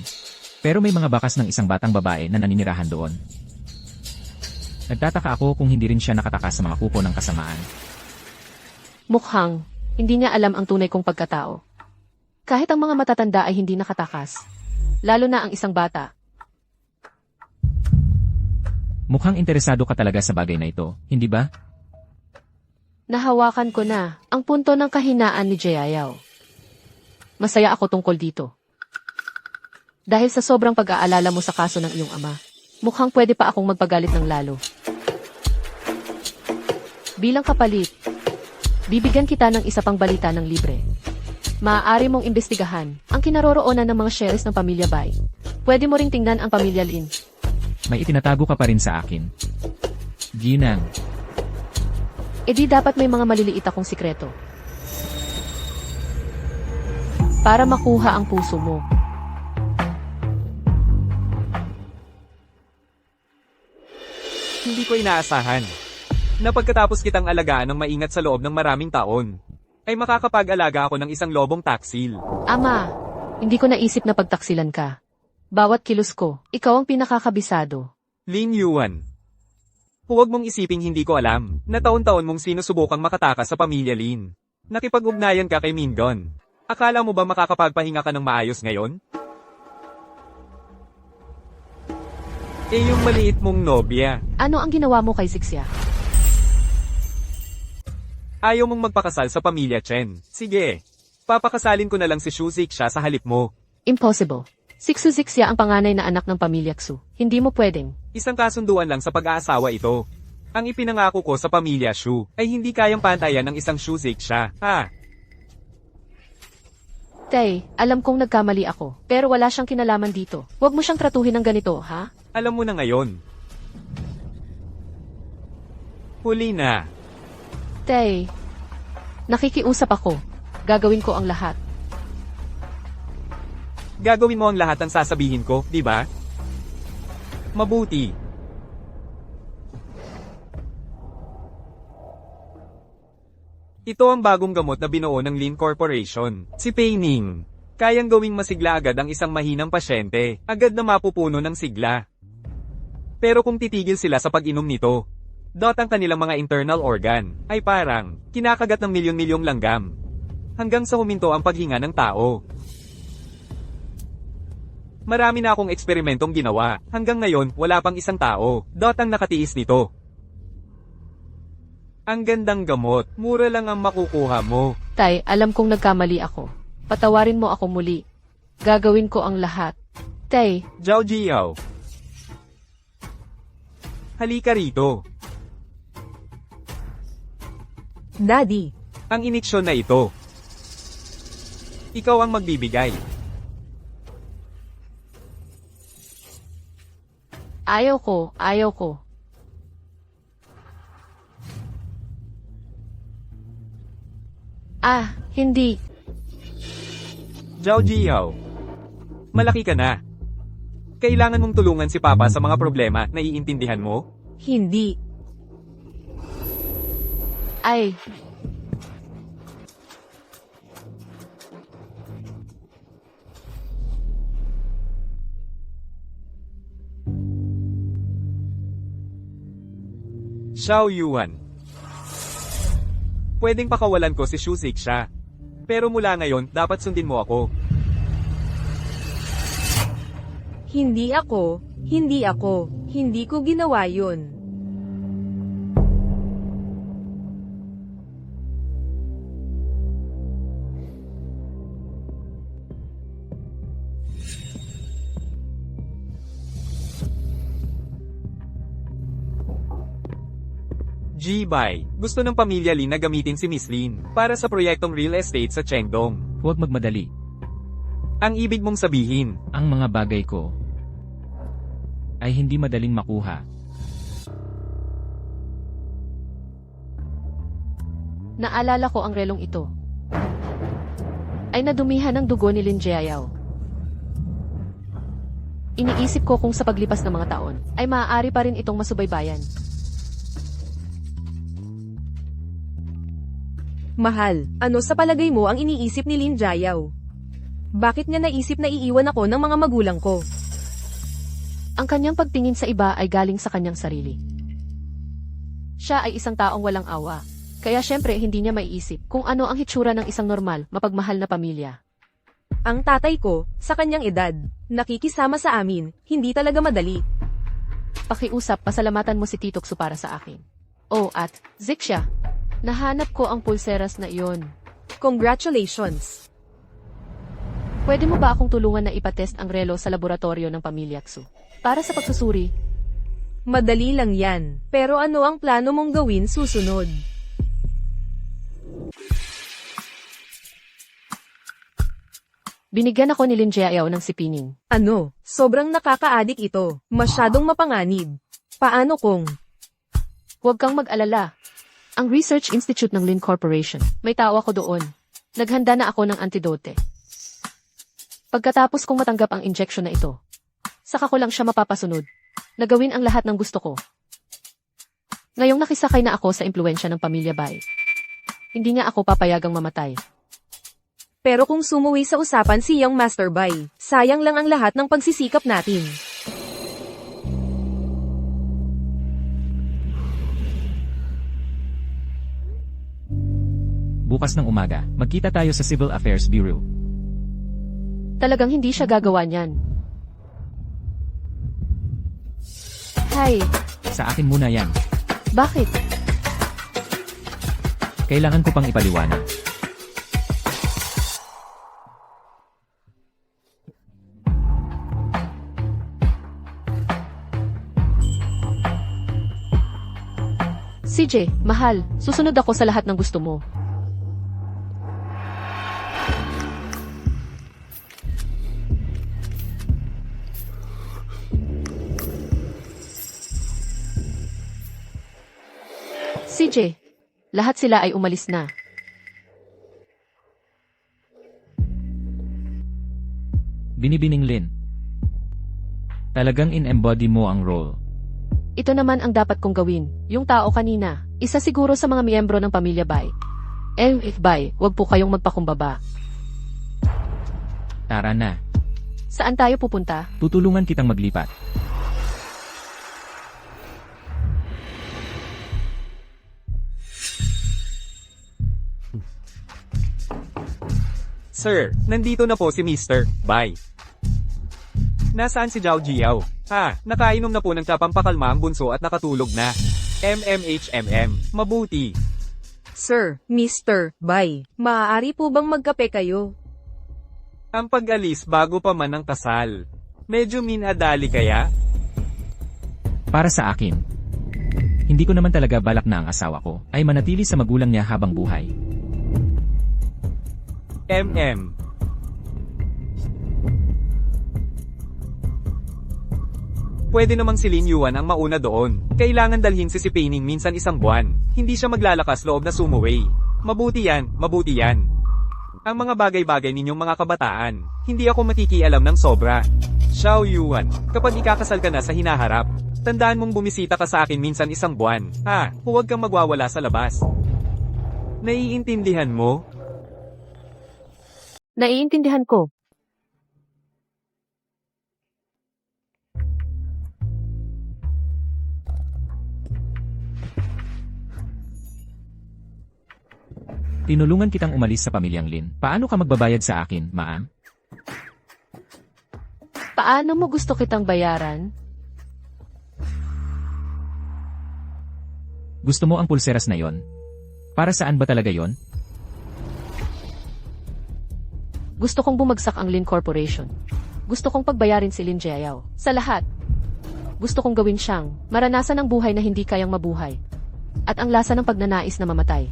Pero may mga bakas ng isang batang babae na naninirahan doon. Nagtataka ako kung hindi rin siya nakatakas sa mga kuko ng kasamaan. Mukhang, hindi niya alam ang tunay kong pagkatao. Kahit ang mga matatanda ay hindi nakatakas. Lalo na ang isang bata. Mukhang interesado ka talaga sa bagay na ito, hindi ba? Nahawakan ko na ang punto ng kahinaan ni Jayaw. Masaya ako tungkol dito. Dahil sa sobrang pag-aalala mo sa kaso ng iyong ama, mukhang pwede pa akong magpagalit ng lalo. Bilang kapalit, bibigyan kita ng isa pang balita ng libre. Maaari mong imbestigahan ang kinaroroonan ng mga shares ng pamilya Bai. Pwede mo ring tingnan ang pamilya Lin. May itinatago ka pa rin sa akin. Ginang. E di dapat may mga maliliit akong sikreto. Para makuha ang puso mo. Hindi ko inaasahan na pagkatapos kitang alagaan ng maingat sa loob ng maraming taon, ay makakapag-alaga ako ng isang lobong taksil. Ama, hindi ko naisip na pagtaksilan ka. Bawat kilos ko, ikaw ang pinakakabisado. Lin Yuan. Huwag mong isiping hindi ko alam na taon-taon mong sinusubukang makatakas sa pamilya Lin. Nakipag-ugnayan ka kay Mingon. Akala mo ba makakapagpahinga ka ng maayos ngayon? Eh yung maliit mong nobya, Ano ang ginawa mo kay Zixia? ayaw mong magpakasal sa pamilya Chen. Sige, papakasalin ko na lang si Shuzik siya sa halip mo. Impossible. Sixu Zixia ang panganay na anak ng pamilya Xu. Hindi mo pwedeng. Isang kasunduan lang sa pag-aasawa ito. Ang ipinangako ko sa pamilya Shu ay hindi kayang pantayan ng isang Shuzik siya, ha? Tay, alam kong nagkamali ako, pero wala siyang kinalaman dito. Huwag mo siyang tratuhin ng ganito, ha? Alam mo na ngayon. Huli na. Tay, nakikiusap ako. Gagawin ko ang lahat. Gagawin mo ang lahat ng sasabihin ko, di ba? Mabuti. Ito ang bagong gamot na binuo ng Lin Corporation, si Peining. Kayang gawing masigla agad ang isang mahinang pasyente, agad na mapupuno ng sigla. Pero kung titigil sila sa pag-inom nito, ang kanilang mga internal organ, ay parang, kinakagat ng milyon-milyong langgam. Hanggang sa huminto ang paghinga ng tao. Marami na akong eksperimentong ginawa, hanggang ngayon, wala pang isang tao, ang nakatiis nito. Ang gandang gamot, mura lang ang makukuha mo. Tay, alam kong nagkamali ako. Patawarin mo ako muli. Gagawin ko ang lahat. Tay, Zhao Jiao. Halika rito. Daddy, Ang iniksyon na ito. Ikaw ang magbibigay. ayaw ko, ayaw ko. Hindi. Zhao Jiao. Malaki ka na. Kailangan mong tulungan si Papa sa mga problema, naiintindihan mo? hindi. Ay, Xiao Yuan. Pwedeng pakawalan ko si Xu Zixia. Pero mula ngayon, dapat sundin mo ako. Hindi ako, hindi ako, hindi ko ginawa yun. G-Bai, gusto ng pamilya Lin na gamitin si Miss Lin para sa proyektong real estate sa Chengdong. Huwag magmadali. Ang ibig mong sabihin, Ang mga bagay ko ay hindi madaling makuha. naalala ko ang relong ito. Ay nadumihan ng dugo ni Lin Jiayao. Iniisip ko kung sa paglipas ng mga taon, ay maaari pa rin itong masubaybayan. Mahal, ano sa palagay mo ang iniisip ni Lin Jiayao? Bakit niya naisip na iiwan ako ng mga magulang ko? Ang kanyang pagtingin sa iba ay galing sa kanyang sarili. Siya ay isang taong walang awa. Kaya syempre hindi niya maiisip kung ano ang hitsura ng isang normal, mapagmahal na pamilya. Ang tatay ko, sa kanyang edad, nakikisama sa amin, hindi talaga madali. Pakiusap, pasalamatan mo si Titokso para sa akin. Oh, at, Zixia, nahanap ko ang pulseras na iyon. Congratulations! Pwede mo ba akong tulungan na ipatest ang relo sa laboratorio ng pamilya Xu? Para sa pagsusuri, Madali lang yan. Pero ano ang plano mong gawin susunod? binigyan ako ni Lin Jiayao ng sipining. Ano? Sobrang nakaka-addict ito. Masyadong mapanganib. Paano kung... Huwag kang mag-alala. Ang Research Institute ng Lin Corporation, may tao ako doon. Naghanda na ako ng antidote. Pagkatapos kong matanggap ang injection na ito, saka ko lang siya mapapasunod. Nagawin ang lahat ng gusto ko. Ngayong nakisakay na ako sa impluensya ng pamilya Bai, hindi niya ako papayagang mamatay. Pero kung sumuwi sa usapan si Young Master Bai, sayang lang ang lahat ng pagsisikap natin. Bukas ng umaga, magkita tayo sa Civil Affairs Bureau. Talagang hindi siya gagawa niyan. Hay, Sa akin muna yan. bakit? Kailangan ko pang ipaliwanag. CJ, mahal, susunod ako sa lahat ng gusto mo. CJ, lahat sila ay umalis na. Binibining Lin. Talagang in-embody mo ang role. Ito naman ang dapat kong gawin. Yung tao kanina, isa siguro sa mga miyembro ng pamilya Bai. If Bai, wag po kayong magpakumbaba. Tara na. Saan tayo pupunta? Tutulungan kitang maglipat. Sir, nandito na po si Mr. Bai. Nasaan si Zhao Jiao? Nakainom na po ng pampakalma ang bunso at nakatulog na. Mabuti. Sir, Mr. Bai, maaari po bang magkape kayo? Ang pag-alis bago pa man ang kasal. Medyo minadali kaya? Para sa akin, hindi ko naman talaga balak na ang asawa ko ay manatili sa magulang niya habang buhay. Pwede namang si Lin Yuan ang mauna doon. Kailangan dalhin si Peining minsan isang buwan. Hindi siya maglalakas loob na sumuway. Mabuti yan, mabuti yan. Ang mga bagay-bagay ninyong mga kabataan, hindi ako makikialam ng sobra. Xiao Yuan, kapag ikakasal ka na sa hinaharap, tandaan mong bumisita ka sa akin minsan isang buwan. Ha, huwag kang magwawala sa labas. Naiintindihan mo? Naiintindihan ko. Tinulungan kitang umalis sa pamilyang Lin. Paano ka magbabayad sa akin, Maan? Paano mo gusto kitang bayaran? Gusto mo ang pulseras na yon? Para saan ba talaga yon? Gusto kong bumagsak ang Lin Corporation. Gusto kong pagbayarin si Lin Jiayao. Sa lahat. Gusto kong gawin siyang maranasan ang buhay na hindi kayang mabuhay. At ang lasa ng pagnanais na mamatay.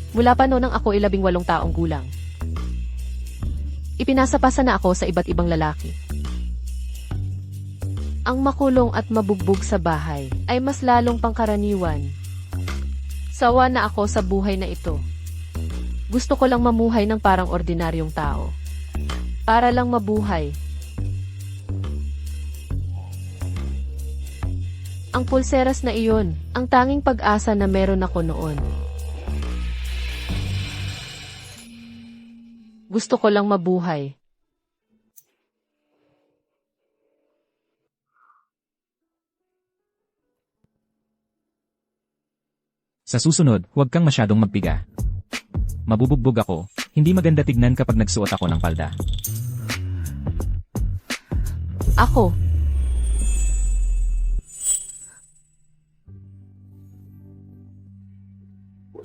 Mula pa noon nang ako 18 taong gulang. Ipinasapasa na ako sa iba't ibang lalaki. Ang makulong at mabugbog sa bahay ay mas lalong pangkaraniwan. Sawa na ako sa buhay na ito. Gusto ko lang mamuhay ng parang ordinaryong tao. Para lang mabuhay. Ang pulseras na iyon, ang tanging pag-asa na meron ako noon. Gusto ko lang mabuhay. Sa susunod, huwag kang masyadong magpiga. Mabubugbog ako, hindi maganda tignan kapag nagsuot ako ng palda. Ako.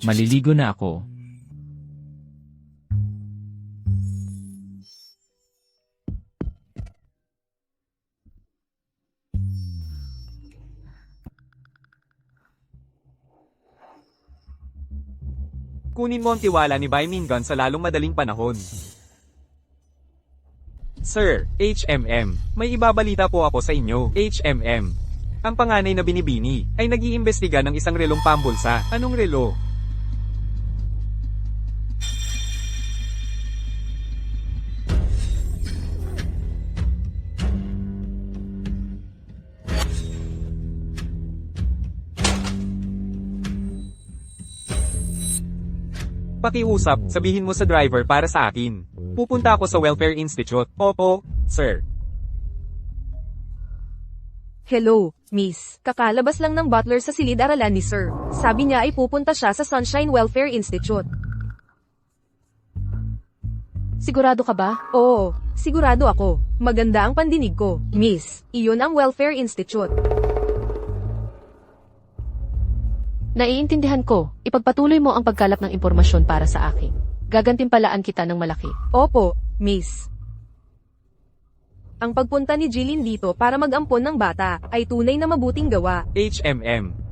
Maliligo na ako. Kunin mo ang tiwala ni Bai Mingan sa lalong madaling panahon. Sir, HMM, may ibabalita po ako sa inyo. HMM. Ang panganay na binibini ay nag-iimbestiga ng isang relong pambulsa. Anong relo? Pakiusap, sabihin mo sa driver para sa akin. Pupunta ako sa Welfare Institute. Opo, sir. Hello, miss. Kakalabas lang ng butler sa silid-aralan ni sir. Sabi niya ay pupunta siya sa Sunshine Welfare Institute. Sigurado ka ba? Oo, sigurado ako. Maganda ang pandinig ko. Miss, iyon ang Welfare Institute. Naiintindihan ko. Ipagpatuloy mo ang pagkalap ng impormasyon para sa akin. Gagantimpalaan kita ng malaki. Opo, miss. Ang pagpunta ni Jilin dito para mag-ampon ng bata ay tunay na mabuting gawa. HMM.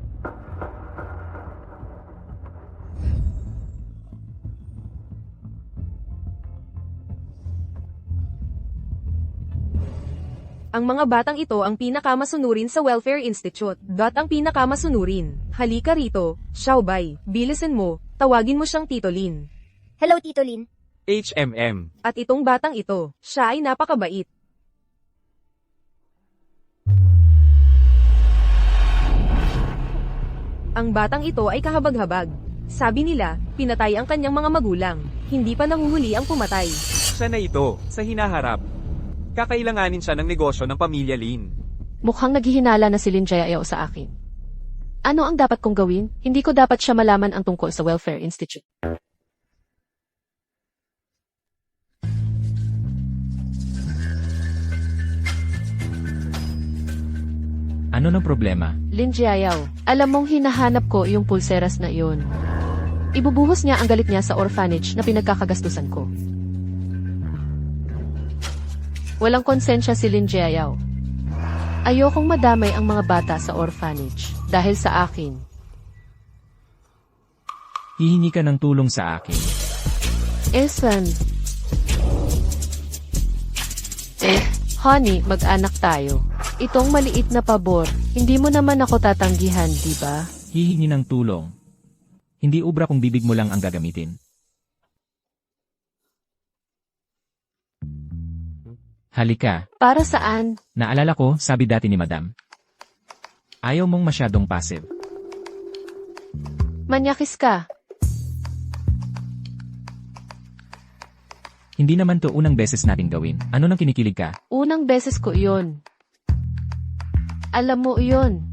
Ang mga batang ito ang pinakamasunurin sa Welfare Institute. Ang pinakamasunurin. Halika rito, Xiaobai. Bilisin mo, tawagin mo siyang Tito Lin. Hello, Tito Lin. HMM. At itong batang ito, siya ay napakabait. Ang batang ito ay kahabag-habag. Sabi nila, pinatay ang kanyang mga magulang. Hindi pa nahuhuli ang pumatay. Siya na ito, sa hinaharap. Kakailanganin siya ng negosyo ng pamilya Lin. Mukhang naghihinala na si Lin Jiayao sa akin. Ano ang dapat kong gawin? Hindi ko dapat siya malaman ang tungkol sa Welfare Institute. Ano ng problema? Lin Jiayao, alam mong hinahanap ko yung pulseras na iyon. Ibubuhos niya ang galit niya sa orphanage na pinagkakagastusan ko. Walang konsensya si Lin Jiayao. Ayokong madamay ang mga bata sa orphanage dahil sa akin. Hihingi ka ng tulong sa akin. Esan. Honey, mag-anak tayo. Itong maliit na pabor, hindi mo naman ako tatanggihan, di ba? Hihingi ng tulong. Hindi ubra kung bibig mo lang ang gagamitin. Halika. Para saan? Naalala ko, sabi dati ni Madam. Ayaw mong masyadong passive. Manyakis ka. Hindi naman to unang beses nating gawin. Ano nang kinikilig ka? Unang beses ko iyon. Alam mo iyon.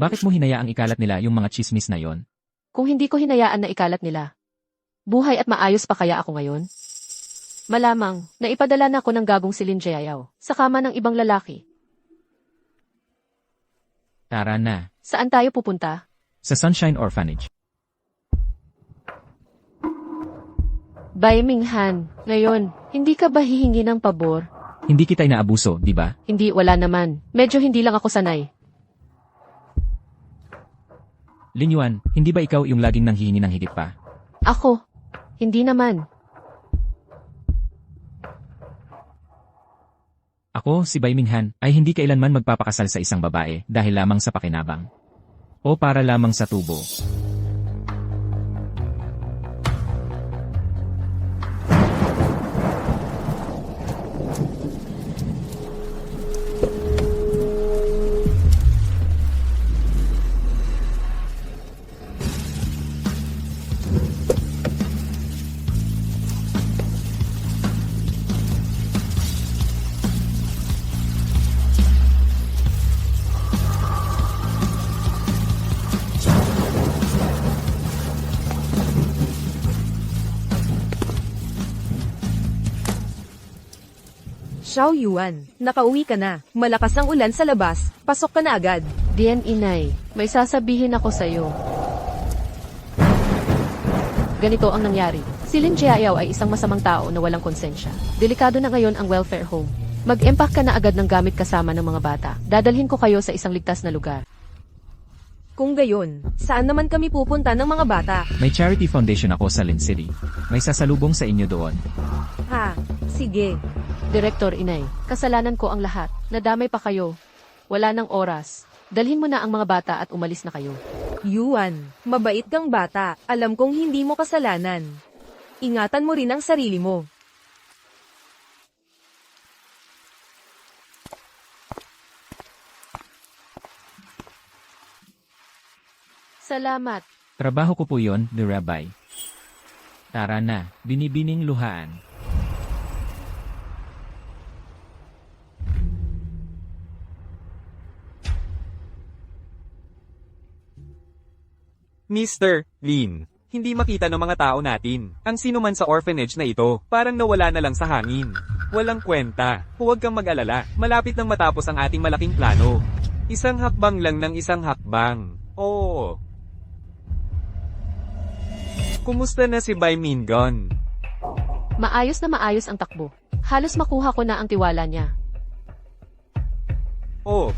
Bakit mo hinayaang ikalat nila yung mga chismis na yon? Kung hindi ko hinayaan na ikalat nila, buhay at maayos pa kaya ako ngayon? Malamang, naipadala na ako ng gagong si Lin Jiayao sa kama ng ibang lalaki. Tara na. Saan tayo pupunta? Sa Sunshine Orphanage. Bai Minghan, ngayon, hindi ka ba hihingi ng pabor? Hindi kita inaabuso, di ba? Hindi, wala naman. Medyo hindi lang ako sanay. Lin Yuan, hindi ba ikaw yung laging nanghihingi ng higit pa? Ako? Hindi naman. Ako, si Bai Minghan, ay hindi kailanman magpapakasal sa isang babae dahil lamang sa pakinabang. O para lamang sa tubo. Xiao Yuan, nakauwi ka na. Malakas ang ulan sa labas. Pasok ka na agad. Dian Inay, may sasabihin ako sa'yo. Ganito ang nangyari. Si Lin Jiayao ay isang masamang tao na walang konsensya. Delikado na ngayon ang welfare home. Mag-empack ka na agad ng gamit kasama ng mga bata. Dadalhin ko kayo sa isang ligtas na lugar. Kung gayon, saan naman kami pupunta ng mga bata? May charity foundation ako sa Lin City. May sasalubong sa inyo doon. Ha, sige. Direktor Inay, kasalanan ko ang lahat. Nadamay pa kayo. Wala nang oras. Dalhin mo na ang mga bata at umalis na kayo. Yuan, mabait kang bata. Alam kong hindi mo kasalanan. Ingatan mo rin ang sarili mo. Salamat. Trabaho ko po yon, the Rabbi. Tara na, binibining luhaan. Mr. Lin, hindi makita ng mga tao natin. Ang sino man sa orphanage na ito, parang nawala na lang sa hangin. Walang kwenta. Huwag kang mag-alala. Malapit nang matapos ang ating malaking plano. Isang hakbang lang ng isang hakbang. Oo. Kumusta na si Bai Minghan? Maayos na maayos ang takbo. Halos makuha ko na ang tiwala niya. Oh.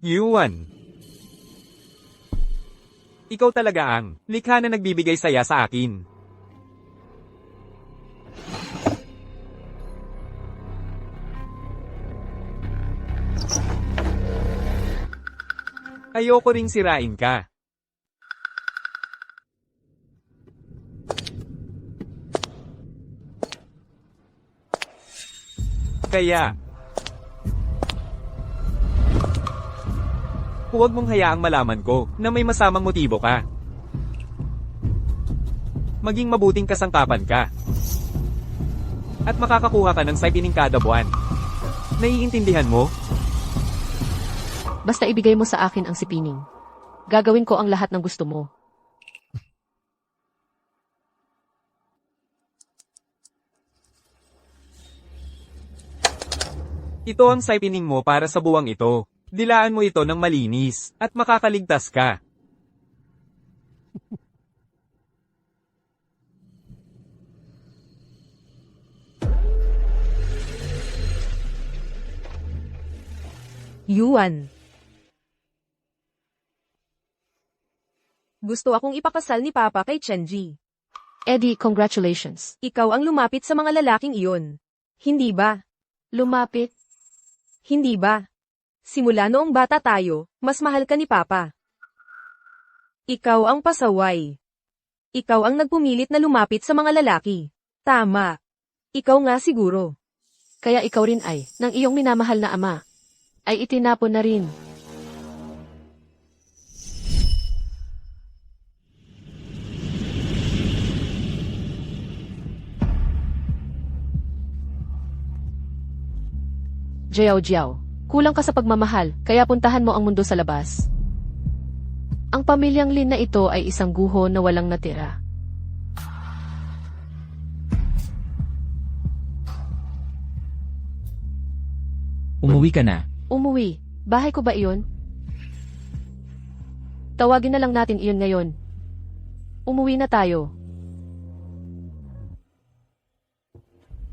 Yuan. Ikaw talaga ang likha na nagbibigay saya sa akin. Ayoko ring sirain ka. Kaya, huwag mong hayaang malaman ko na may masamang motibo ka. Maging mabuting kasangkapan ka. At makakakuha ka ng sipining kada buwan. Naiintindihan mo? Basta ibigay mo sa akin ang sipining. Gagawin ko ang lahat ng gusto mo. Ito ang siphoning mo para sa buwang ito. Dilaan mo ito ng malinis, at makakaligtas ka. Yuan. Gusto akong ipakasal ni Papa kay Chenji. Eddie, congratulations. Ikaw ang lumapit sa mga lalaking iyon. Hindi ba? Lumapit? Hindi ba? Simula noong bata tayo, mas mahal ka ni Papa. Ikaw ang pasaway. Ikaw ang nagpumilit na lumapit sa mga lalaki. Tama. Ikaw nga siguro. Kaya ikaw rin ay, ng iyong minamahal na ama, ay itinapon na rin. Jiao, kulang ka sa pagmamahal, kaya puntahan mo ang mundo sa labas. Ang pamilyang Lin na ito ay isang guho na walang natira. Umuwi ka na. Umuwi. Bahay ko ba iyon? Tawagin na lang natin iyon ngayon. Umuwi na tayo.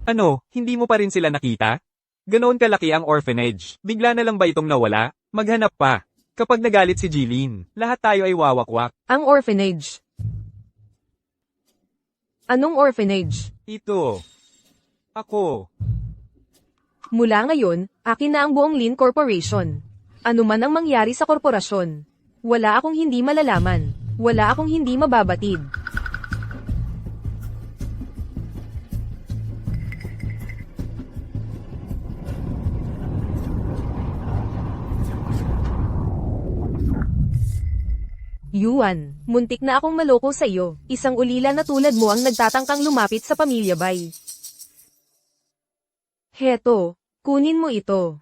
Ano, hindi mo pa rin sila nakita? Ganoon kalaki ang orphanage. Bigla na lang ba itong nawala? Maghanap pa. Kapag nagalit si Jilin, lahat tayo ay wawakwak. Ang orphanage. Anong orphanage? Ito. Ako. Mula ngayon, akin na ang buong Lin Corporation. Ano man ang mangyari sa korporasyon. Wala akong hindi malalaman. Wala akong hindi mababatid. Yuan, muntik na akong maloko sa iyo. Isang ulila na tulad mo ang nagtatangkang lumapit sa pamilya Bai. Heto, kunin mo ito.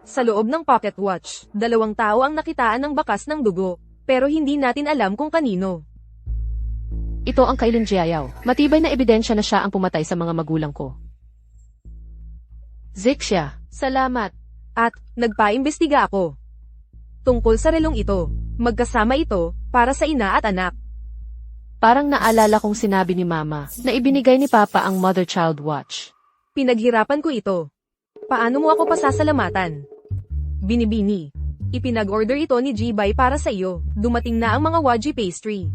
Sa loob ng pocket watch, 2 tao ang nakitaan ng bakas ng dugo, pero hindi natin alam kung kanino. Ito ang kay Lin Jiao. Matibay na ebidensya na siya ang pumatay sa mga magulang ko. Zixia, salamat. At, nagpaimbestiga ako. Tungkol sa relong ito, magkasama ito, para sa ina at anak. Parang naalala kong sinabi ni Mama na ibinigay ni Papa ang mother-child watch. Pinaghirapan ko ito. Paano mo ako pasasalamatan? Binibini. Ipinag-order ito ni G-Bai para sa iyo. Dumating na ang mga waji pastry.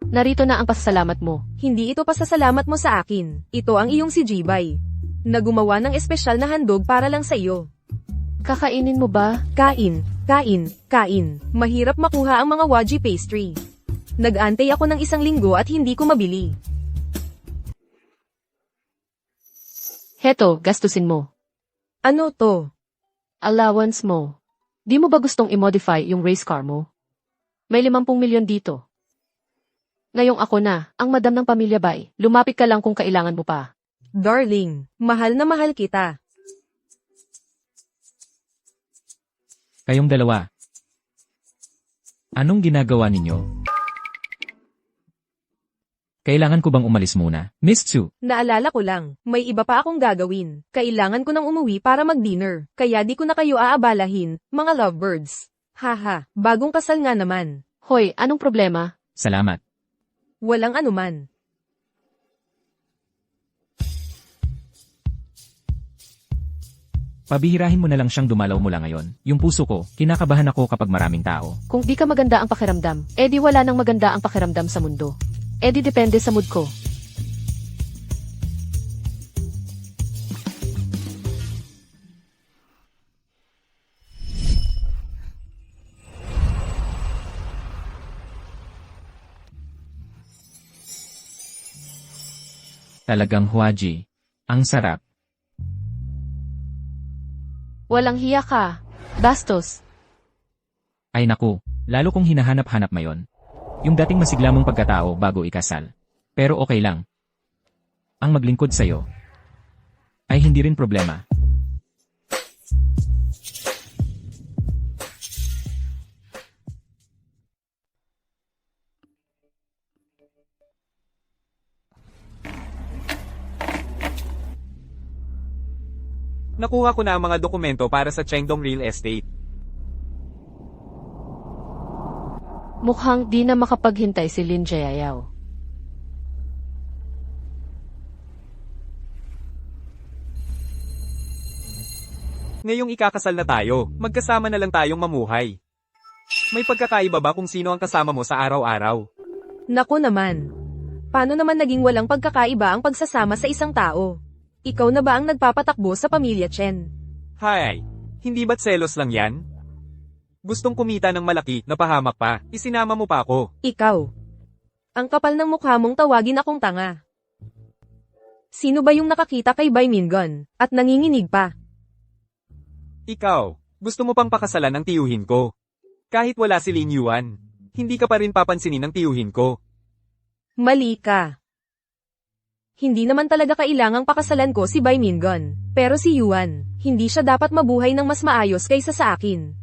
Narito na ang pasasalamat mo. Hindi ito pasasalamat mo sa akin. Ito ang iyong si G-Bai. Na gumawa ng espesyal na handog para lang sa iyo. Kakainin mo ba? Kain, kain, kain. Mahirap makuha ang mga waji pastry. Nag-antay ako ng 1 linggo at hindi ko mabili. Heto, gastusin mo. Ano to? Allowance mo. Di mo ba gustong i-modify yung race car mo? May 50 milyon dito. Ngayong ako na, ang madam ng pamilya Bai. Lumapit ka lang kung kailangan mo pa. Darling, mahal na mahal kita. Kayong dalawa. Anong ginagawa ninyo? Kailangan ko bang umalis muna? Miss Chu, Naalala ko lang, may iba pa akong gagawin. Kailangan ko nang umuwi para mag-dinner. Kaya di ko na kayo aabalahin, mga lovebirds. Haha, bagong kasal nga naman. Hoy, anong problema? salamat. Walang anuman. Pabihirahin mo na lang siyang dumalaw mula ngayon. Yung puso ko, kinakabahan ako kapag maraming tao. Kung di ka maganda ang pakiramdam, edi wala nang maganda ang pakiramdam sa mundo. Edi depende sa mood ko. Talagang huwaji. Ang sarap. Walang hiya ka. Bastos. Ay naku, lalo kong hinahanap-hanap mayon. Yung dating masigla mong pagkatao bago ikasal. Pero okay lang. Ang maglingkod sa'yo ay hindi rin problema. Nakuha ko na ang mga dokumento para sa Chengdong Real Estate. Mukhang di na makapaghintay si Lin Jiayao. Ngayong ikakasal na tayo, magkasama na lang tayong mamuhay. May pagkakaiba ba kung sino ang kasama mo sa araw-araw? Naku naman. Paano naman naging walang pagkakaiba ang pagsasama sa isang tao? Ikaw na ba ang nagpapatakbo sa pamilya Chen? Hay, hindi ba't selos lang yan? Gustong kumita ng malaki, napahamak pa, isinama mo pa ako. Ikaw. Ang kapal ng mukha mong tawagin akong tanga. Sino ba yung nakakita kay Bai Mingon, at nanginginig pa? Ikaw, gusto mo pang pakasalan ng tiyuhin ko. Kahit wala si Lin Yuan, hindi ka pa rin papansinin ng tiyuhin ko. Mali ka. Hindi naman talaga kailangang pakasalan ko si Bai Mingon, pero si Yuan, hindi siya dapat mabuhay ng mas maayos kaysa sa akin.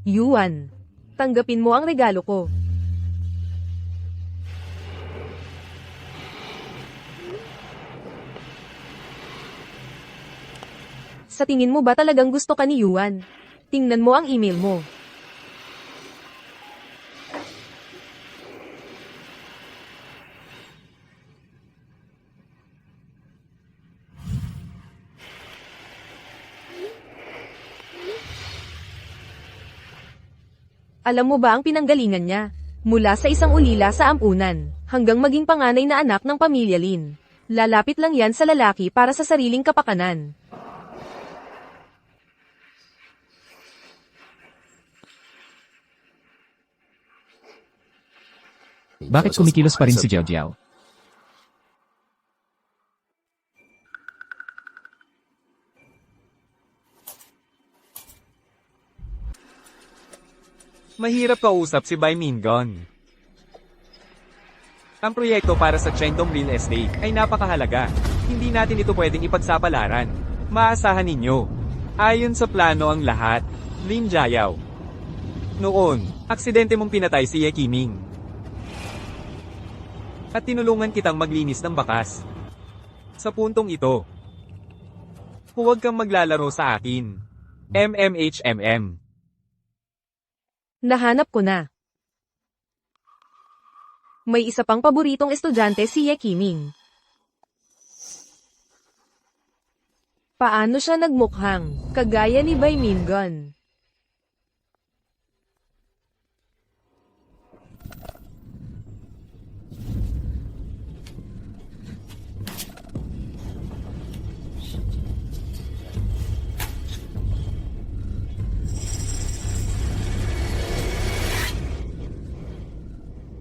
Yuan, tanggapin mo ang regalo ko. Sa tingin mo ba talagang gusto ka ni Yuan? Tingnan mo ang email mo. Alam mo ba ang pinanggalingan niya? Mula sa isang ulila sa ampunan, hanggang maging panganay na anak ng pamilya Lin. Lalapit lang yan sa lalaki para sa sariling kapakanan. Bakit kumikilos pa rin si Jiao Jiao? Mahirap kausap si Bai Mingon. Ang proyekto para sa Chengdong Real Estate ay napakahalaga. Hindi natin ito pwedeng ipagsapalaran. Maasahan ninyo. Ayon sa plano ang lahat, Lin Jiayao. Noon, aksidente mong pinatay si Ye Qiming. At tinulungan kitang maglinis ng bakas. Sa puntong ito, huwag kang maglalaro sa akin. MMHMM. Nahanap ko na. May isa pang paboritong estudyante si Ye Qiming. Paano siya nagmukhang, kagaya ni Bai Mingon?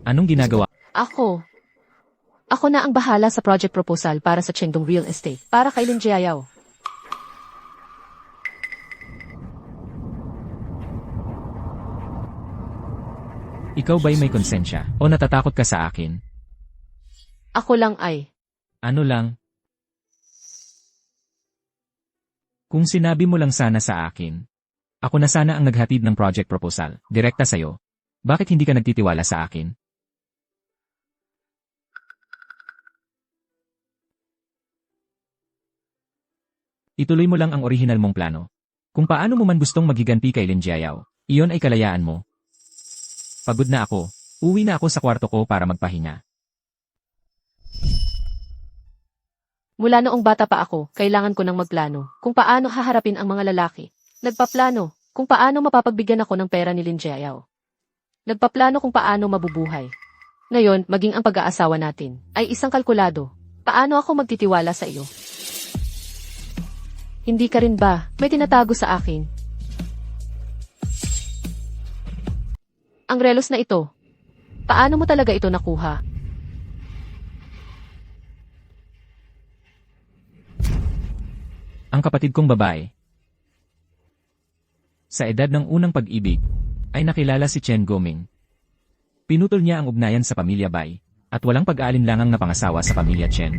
Anong ginagawa? Ako. Ako na ang bahala sa project proposal para sa Chengdong Real Estate, para kay Lin Jiayao. Ikaw ba'y may konsensya o natatakot ka sa akin? Ako lang ay. Ano lang? Kung sinabi mo lang sana sa akin, ako na sana ang naghatid ng project proposal, direkta sa'yo. Bakit hindi ka nagtitiwala sa akin? Ituloy mo lang ang orihinal mong plano. Kung paano mo man gustong maghiganti kay Lin Jiayao, iyon ay kalayaan mo. Pagod na ako. Uwi na ako sa kwarto ko para magpahinga. Mula noong bata pa ako, kailangan ko nang magplano kung paano haharapin ang mga lalaki. Nagpaplano kung paano mapapagbigyan ako ng pera ni Lin Jiayao. Nagpaplano kung paano mabubuhay. Ngayon, maging ang pag-aasawa natin ay isang kalkulado. Paano ako magtitiwala sa iyo? Hindi ka rin ba may tinatago sa akin? Ang relos na ito, paano mo talaga ito nakuha? Ang kapatid kong babae. Sa edad ng unang pag-ibig, ay nakilala si Chen Goming. Pinutol niya ang ugnayan sa pamilya Bai, at walang pag-aalinlangang napangasawa sa pamilya Chen.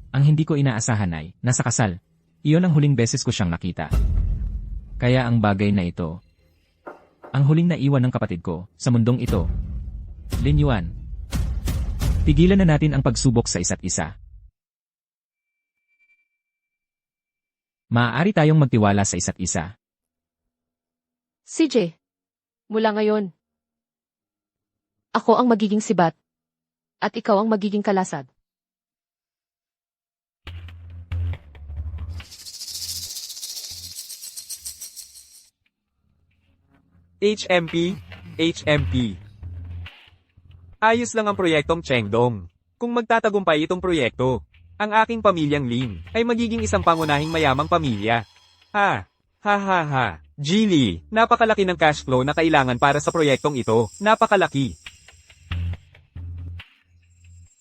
Ang hindi ko inaasahan ay, nasa kasal. Iyon ang huling beses ko siyang nakita. Kaya ang bagay na ito, ang huling naiwan ng kapatid ko, sa mundong ito. Lin Yuan. Tigilan na natin ang pagsubok sa isa't isa. Maaari tayong magtiwala sa isa't isa. CJ, mula ngayon, ako ang magiging sibat. At ikaw ang magiging kalasad. HMP, HMP. Ayos lang ang proyektong Chengdong. Kung magtatagumpay itong proyekto, ang aking pamilyang Lin ay magiging isang pangunahing mayamang pamilya. Ha, ha ha ha. Geely, napakalaki ng cash flow na kailangan para sa proyektong ito. Napakalaki.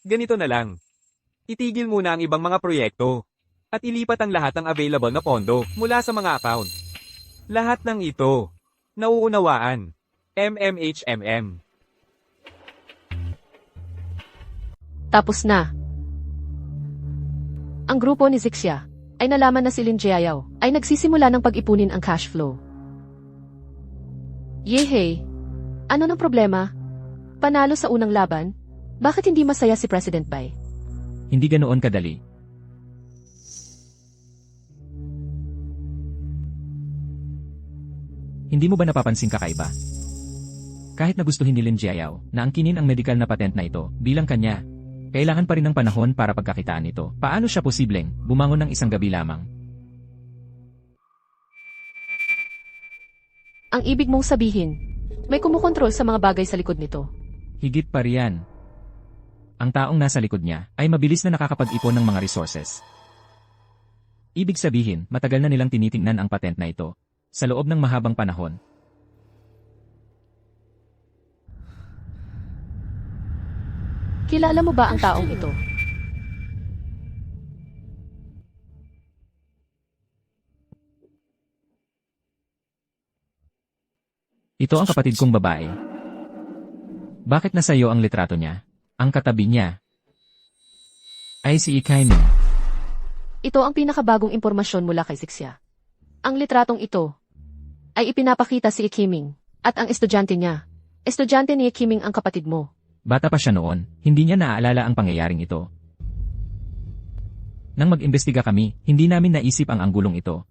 Ganito na lang. Itigil muna ang ibang mga proyekto. At ilipat ang lahat ng available na pondo mula sa mga account. Lahat ng ito. Nauunawaan. MMHMM. Tapos na. Ang grupo ni Zixia ay nalaman na si Lin Jiayao ay nagsisimula ng pag-ipunin ang cash flow. Yehey! Ano ng problema? Panalo sa unang laban? Bakit hindi masaya si President Bai? Hindi ganoon kadali. Hindi mo ba napapansin kakaiba? Kahit nagustuhin ni Lin Jiayao na angkinin ang medical na patent na ito bilang kanya, kailangan pa rin ng panahon para pagkakitaan ito. Paano siya posibleng bumangon ng isang gabi lamang? Ang ibig mong sabihin, may kumukontrol sa mga bagay sa likod nito. Higit pa riyan. Ang taong nasa likod niya ay mabilis na nakakapag-ipon ng mga resources. Ibig sabihin, matagal na nilang tinitingnan ang patent na ito sa loob ng mahabang panahon. Kilala mo ba ang taong ito? Ito ang kapatid kong babae. Bakit nasa iyo ang litrato niya? Ang katabi niya ay si Ikaiming. Ito ang pinakabagong impormasyon mula kay Zixia. Ang litratong ito ay ipinapakita si Ikiming at ang estudyante niya. Estudyante ni Ikiming ang kapatid mo. Bata pa siya noon, hindi niya naaalala ang pangyayaring ito. Nang mag-imbestiga kami, hindi namin naisip ang anggulong ito.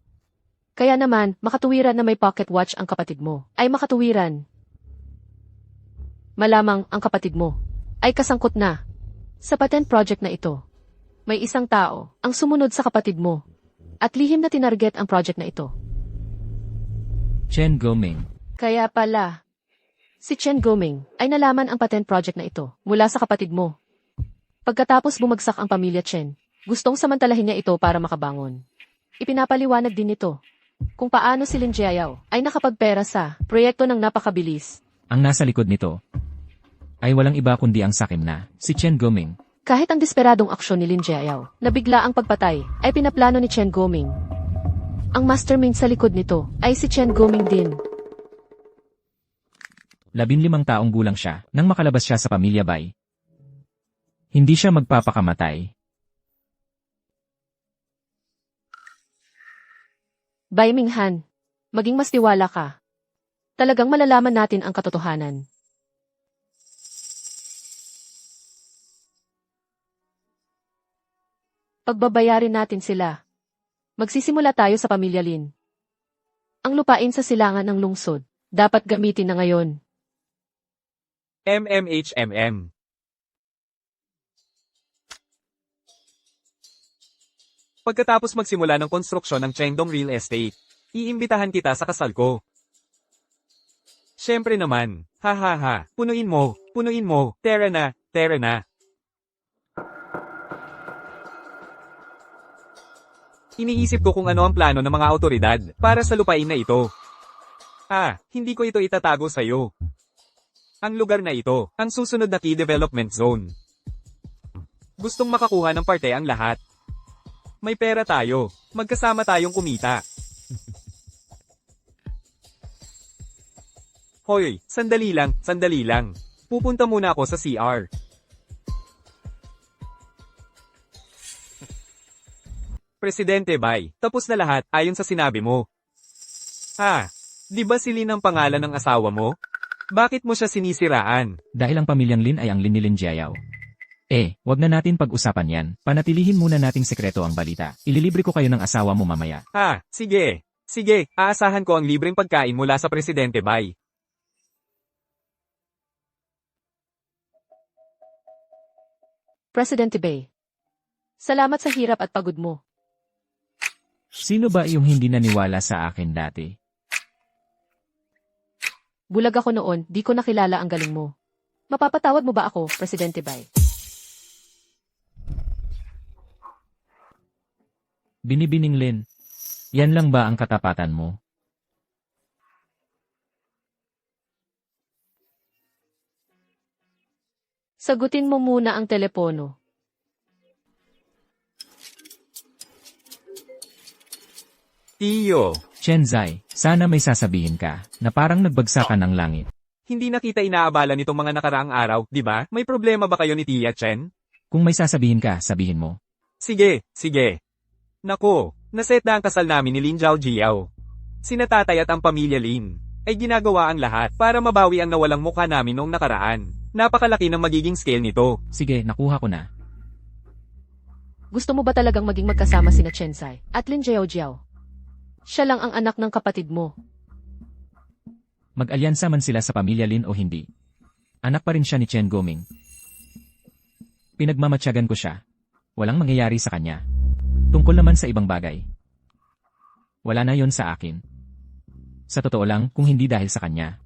Kaya naman, makatuwiran na may pocket watch ang kapatid mo. Ay makatuwiran. Malamang ang kapatid mo ay kasangkot na sa patent project na ito. May isang tao ang sumunod sa kapatid mo at lihim na tinarget ang project na ito. Chen Goming. Kaya pala, si Chen Goming ay nalaman ang patent project na ito mula sa kapatid mo. Pagkatapos bumagsak ang pamilya Chen, gustong samantalahin niya ito para makabangon. Ipinapaliwanag din nito kung paano si Lin Jiayao ay nakapagpera sa proyekto ng napakabilis. Ang nasa likod nito ay walang iba kundi ang sakim na si Chen Goming. Kahit ang desperadong aksyon ni Lin Jiayao na bigla ang pagpatay ay pinaplano ni Chen Goming. Ang mastermind sa likod nito ay si Chen Goming din. 15 taong gulang siya nang makalabas siya sa pamilya Bai. Hindi siya magpapakamatay. Bai Minghan, maging mas tiwala ka. Talagang malalaman natin ang katotohanan. Pagbabayarin natin sila. Magsisimula tayo sa pamilya Lin. Ang lupain sa silangan ng lungsod, dapat gamitin na ngayon. MMHMM. Pagkatapos magsimula ng konstruksyon ng Chengdong Real Estate, iimbitahan kita sa kasal ko. Siyempre naman, ha ha ha, punuin mo, tera na, tera na. Iniisip ko kung ano ang plano ng mga awtoridad para sa lupain na ito. Hindi ko ito itatago sa'yo. Ang lugar na ito, ang susunod na key development zone. Gustong makakuha ng parte ang lahat. May pera tayo, magkasama tayong kumita. Hoy, sandali lang. Pupunta muna ako sa CR. Presidente Bai, tapos na lahat ayon sa sinabi mo. Di ba si Lin ang pangalan ng asawa mo? Bakit mo siya sinisiraan? Dahil ang pamilyang Lin ay ang Lin ni Lin Jiayao. Wag na natin pag-usapan yan. Panatilihin muna nating sekreto ang balita. Ililibre ko kayo ng asawa mo mamaya. Sige. Sige, aasahan ko ang libreng pagkain mula sa Presidente Bay. Presidente Bay. Salamat sa hirap at pagod mo. Sino ba yung hindi naniwala sa akin dati? Bulag ako noon, di ko nakilala ang galing mo. Mapapatawad mo ba ako, Presidente Bay? Binibining Lin. Yan lang ba ang katapatan mo? Sagutin mo muna ang telepono. Tiyo, Chenzai, sana may sasabihin ka na parang nagbagsakan ng langit. hindi na kita inaabala nitong mga nakaraang araw, di ba? May problema ba kayo ni Tia Chen? Kung may sasabihin ka, sabihin mo. Sige. Nako, naset na ang kasal namin ni Lin Zhaojiao. Sina tatay at ang pamilya Lin ay ginagawa ang lahat para mabawi ang nawalang mukha namin noong nakaraan. Napakalaki ng magiging scale nito. Sige, nakuha ko na. Gusto mo ba talagang maging magkasama sina Chensai at Lin Jiao? Siya lang ang anak ng kapatid mo. Mag-alyansa man sila sa pamilya Lin o hindi. Anak pa rin siya ni Chen Goming. Pinagmamatyagan ko siya. Walang mangyayari sa kanya. Tungkol naman sa ibang bagay. Wala na yon sa akin. Sa totoo lang, kung hindi dahil sa kanya.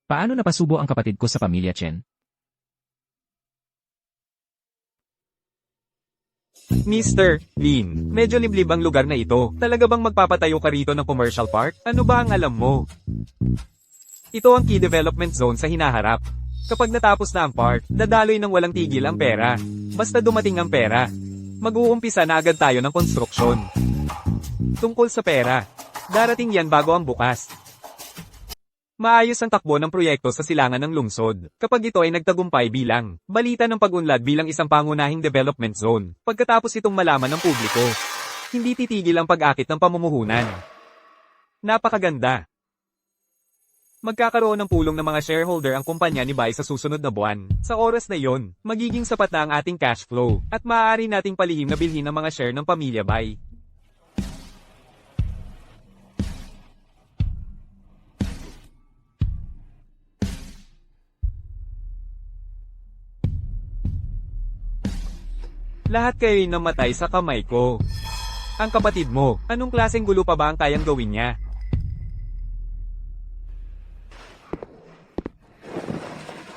Paano napasubo ang kapatid ko sa pamilya Chen? Mr. Lin, medyo liblib ang lugar na ito. Talaga bang magpapatayo ka rito ng commercial park? Ano ba ang alam mo? Ito ang key development zone sa hinaharap. Kapag natapos na ang park, dadaloy ng walang tigil ang pera. Basta dumating ang pera, mag-uumpisa na agad tayo ng konstruksyon. Tungkol sa pera, darating yan bago ang bukas. Maayos ang takbo ng proyekto sa silangan ng lungsod, kapag ito ay nagtagumpay bilang balita ng pag-unlad bilang isang pangunahing development zone. Pagkatapos itong malaman ng publiko, hindi titigil ang pag-akit ng pamumuhunan. Napakaganda. Magkakaroon ng pulong ng mga shareholder ang kumpanya ni Bai sa susunod na buwan. Sa oras na yon, magiging sapat na ang ating cash flow, at maaari nating palihim na bilhin ang mga share ng pamilya Bai. Lahat kayo'y namatay sa kamay ko. Ang kapatid mo, anong klaseng gulo pa ba ang kayang gawin niya?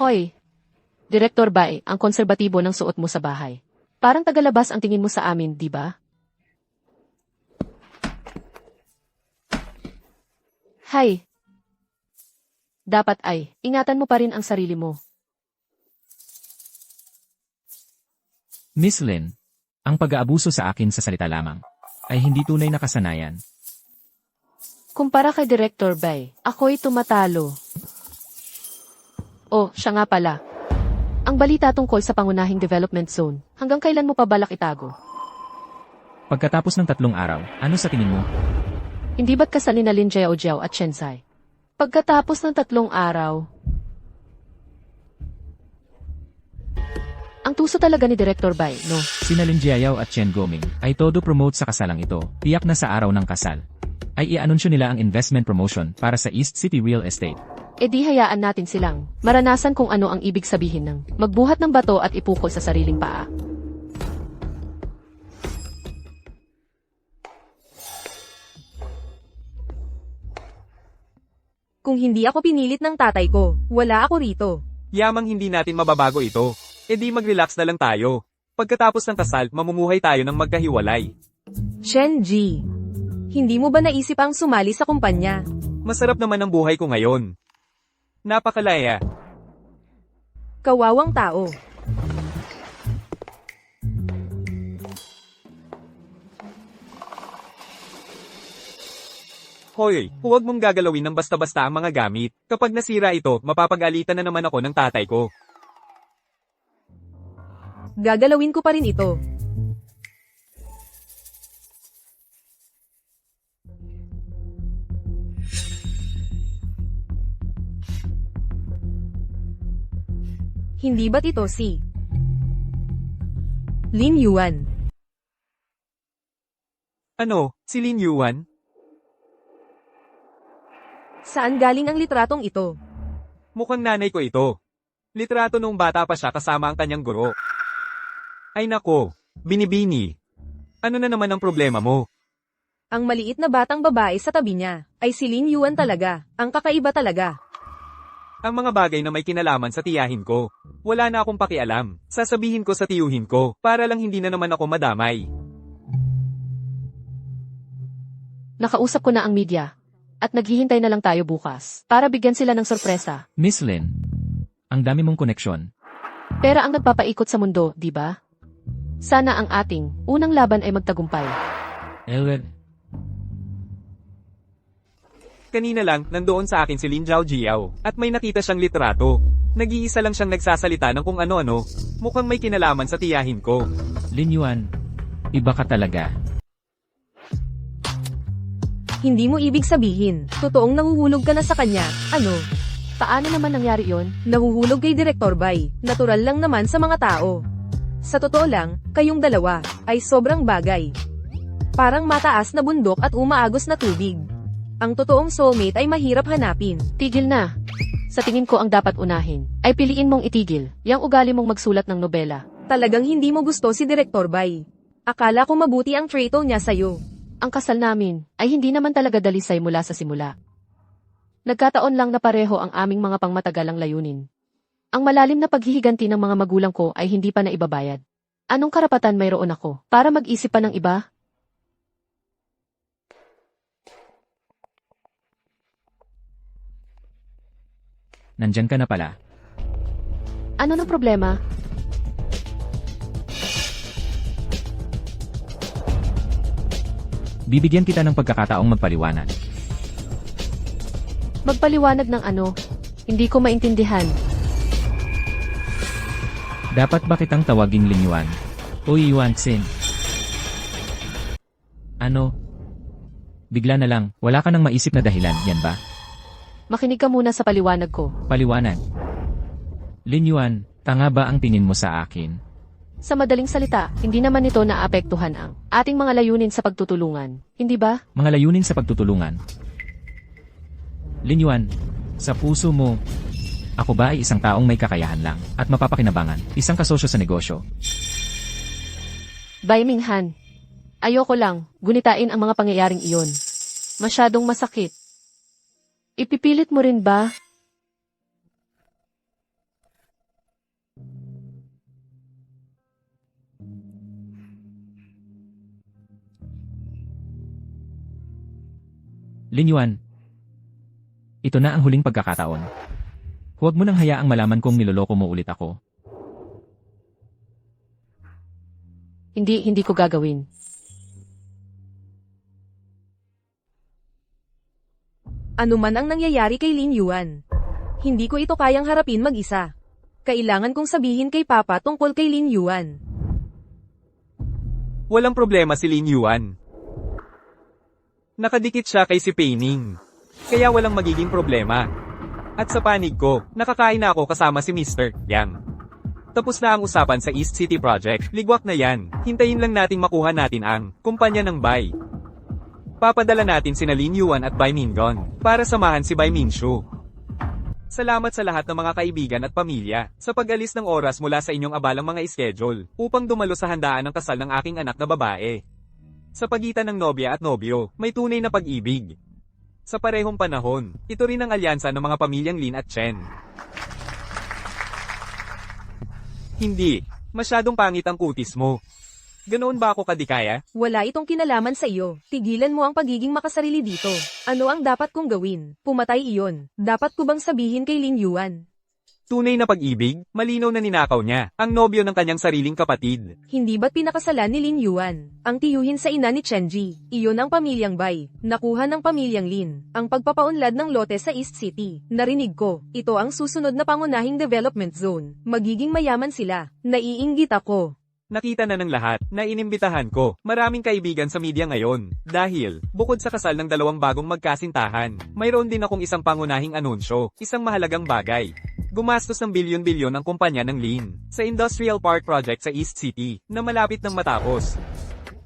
Hoy! Direktor Bai, ang konserbatibo ng suot mo sa bahay. Parang tagalabas ang tingin mo sa amin, di ba? Hay! Dapat ay, ingatan mo pa rin ang sarili mo. Miss Lin, ang pag-aabuso sa akin sa salita lamang ay hindi tunay na kasanayan. Kumpara kay Director Bai, ako'y tumatalo. Oh, siya nga pala. Ang balita tungkol sa pangunahing development zone, hanggang kailan mo pa balak itago? Pagkatapos ng 3 araw, ano sa tingin mo? Hindi ba't kasalin na Lin Jiao at Chensai? Pagkatapos ng 3 araw, ang tuso talaga ni Director Bai, no? Sina Lin Jiayao at Chen Goming ay todo promote sa kasalang ito. Tiyak na sa araw ng kasal ay i-anunsyo nila ang investment promotion para sa East City Real Estate. E di hayaan natin silang maranasan kung ano ang ibig sabihin ng magbuhat ng bato at ipukol sa sariling paa. Kung hindi ako pinilit ng tatay ko, wala ako rito. Yamang hindi natin mababago ito. E di mag-relax na lang tayo. Pagkatapos ng kasal, mamumuhay tayo ng magkahiwalay. Shen Ji, hindi mo ba naisip ang sumali sa kumpanya? Masarap naman ang buhay ko ngayon. Napakalaya. Kawawang tao. Hoy, huwag mong gagalawin ng basta-basta ang mga gamit. Kapag nasira ito, mapapagalitan na naman ako ng tatay ko. Gagalawin ko pa rin ito. Hindi ba't ito si Lin Yuan. Ano, si Lin Yuan? Saan galing ang litratong ito? Mukhang nanay ko ito. Litrato nung bata pa siya kasama ang kanyang guro. Ay nako, Binibini. Ano na naman ang problema mo? Ang maliit na batang babae sa tabi niya, ay si Lin Yuan talaga, ang kakaiba talaga. Ang mga bagay na may kinalaman sa tiyahin ko. Wala na akong pakialam. Sasabihin ko sa tiyuhin ko, para lang hindi na naman ako madamay. Nakausap ko na ang media. At naghihintay na lang tayo bukas. Para bigyan sila ng sorpresa. Miss Lin, ang dami mong koneksyon. Pera ang nagpapaikot sa mundo, di ba? Sana ang ating unang laban ay magtagumpay. Elred, Kanina lang, nandoon sa akin si Lin Zhaojiao, at may nakita siyang litrato. Nag-iisa lang siyang nagsasalita ng kung ano-ano. Mukhang may kinalaman sa tiyahin ko. Lin Yuan, iba ka talaga. Hindi mo ibig sabihin, totoong nahuhulog ka na sa kanya, ano? Paano naman nangyari yon? Nahuhulog kay Direktor Bai, natural lang naman sa mga tao. Sa totoo lang, kayong dalawa, ay sobrang bagay. Parang mataas na bundok at umaagos na tubig. Ang totoong soulmate ay mahirap hanapin. Tigil na. Sa tingin ko ang dapat unahin, ay piliin mong itigil, yang ugali mong magsulat ng nobela. Talagang hindi mo gusto si Direktor Bai. Akala ko mabuti ang trato niya sa'yo. Ang kasal namin, ay hindi naman talaga dalisay mula sa simula. Nagkataon lang na pareho ang aming mga pangmatagalang layunin. Ang malalim na paghihiganti ng mga magulang ko ay hindi pa naibabayad. Anong karapatan mayroon ako para mag-isip pa ng iba? Nandyan ka na pala. Ano ng problema? Bibigyan kita ng pagkakataong magpaliwanag. Magpaliwanag ng ano? Hindi ko maintindihan. Dapat ba kitang tawaging Lin Yuan? O Yuan Xin? Ano? Bigla na lang, wala ka nang maisip na dahilan, yan ba? Makinig ka muna sa paliwanag ko. Paliwanag. Lin Yuan, tanga ba ang tingin mo sa akin? Sa madaling salita, hindi naman ito naapektuhan ang ating mga layunin sa pagtutulungan. Hindi ba? Mga layunin sa pagtutulungan. Lin Yuan, sa puso mo, ako ba ay isang taong may kakayahan lang at mapapakinabangan, isang kasosyo sa negosyo? Bai Minghan. Ayoko lang, gunitain ang mga pangyayaring iyon. Masyadong masakit. Ipipilit mo rin ba? Lin Yuan, ito na ang huling pagkakataon. Huwag mo nang hayaang malaman kung niloloko mo ulit ako. Hindi ko gagawin. Ano man ang nangyayari kay Lin Yuan. Hindi ko ito kayang harapin mag-isa. Kailangan kong sabihin kay Papa tungkol kay Lin Yuan. Walang problema si Lin Yuan. Nakadikit siya kay si Peining. Kaya walang magiging problema. At sa panig ko, nakakain na ako kasama si Mr. Yang. Tapos na ang usapan sa East City Project. Ligwak na yan. Hintayin lang nating makuha natin ang kumpanya ng Bai. Papadala natin sina Lin Yuan at Bai Mingon para samahan si Bai Minshu. Salamat sa lahat ng mga kaibigan at pamilya sa pag-alis ng oras mula sa inyong abalang mga schedule upang dumalo sa handaan ng kasal ng aking anak na babae. Sa pagitan ng nobya at nobyo, may tunay na pag-ibig. Sa parehong panahon, ito rin ang alyansa ng mga pamilyang Lin at Chen. Hindi, masyadong pangit ang kutis mo. Ganoon ba ako kadikaya? Wala itong kinalaman sa iyo. Tigilan mo ang pagiging makasarili dito. Ano ang dapat kong gawin? Pumatay iyon. Dapat ko bang sabihin kay Lin Yuan? Tunay na pag-ibig, malinaw na ninakaw niya, ang nobyo ng kanyang sariling kapatid. Hindi ba't pinakasalan ni Lin Yuan? Ang tiyuhin sa ina ni Chenji. Iyon ang pamilyang Bai. Nakuha ng pamilyang Lin. Ang pagpapaunlad ng lote sa East City. Narinig ko, ito ang susunod na pangunahing development zone. Magiging mayaman sila. Naiinggit ako. Nakita na ng lahat na inimbitahan ko. Maraming kaibigan sa media ngayon. Dahil, bukod sa kasal ng dalawang bagong magkasintahan, mayroon din akong isang pangunahing anunsyo, isang mahalagang bagay. Gumastos ng bilyon-bilyon ang kumpanya ng Lin sa Industrial Park Project sa East City na malapit ng matapos.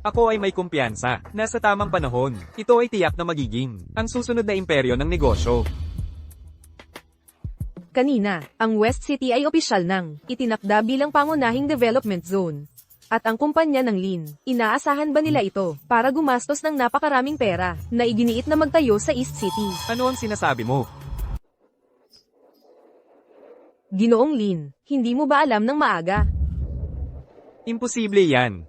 Ako ay may kumpiyansa na sa tamang panahon, ito ay tiyak na magiging ang susunod na imperyo ng negosyo. Kanina, ang West City ay opisyal nang itinakda bilang pangunahing development zone. At ang kumpanya ng Lin, inaasahan ba nila ito para gumastos ng napakaraming pera na iginiit na magtayo sa East City? Ano ang sinasabi mo? Ginoong Lin, hindi mo ba alam ng maaga? Imposible yan.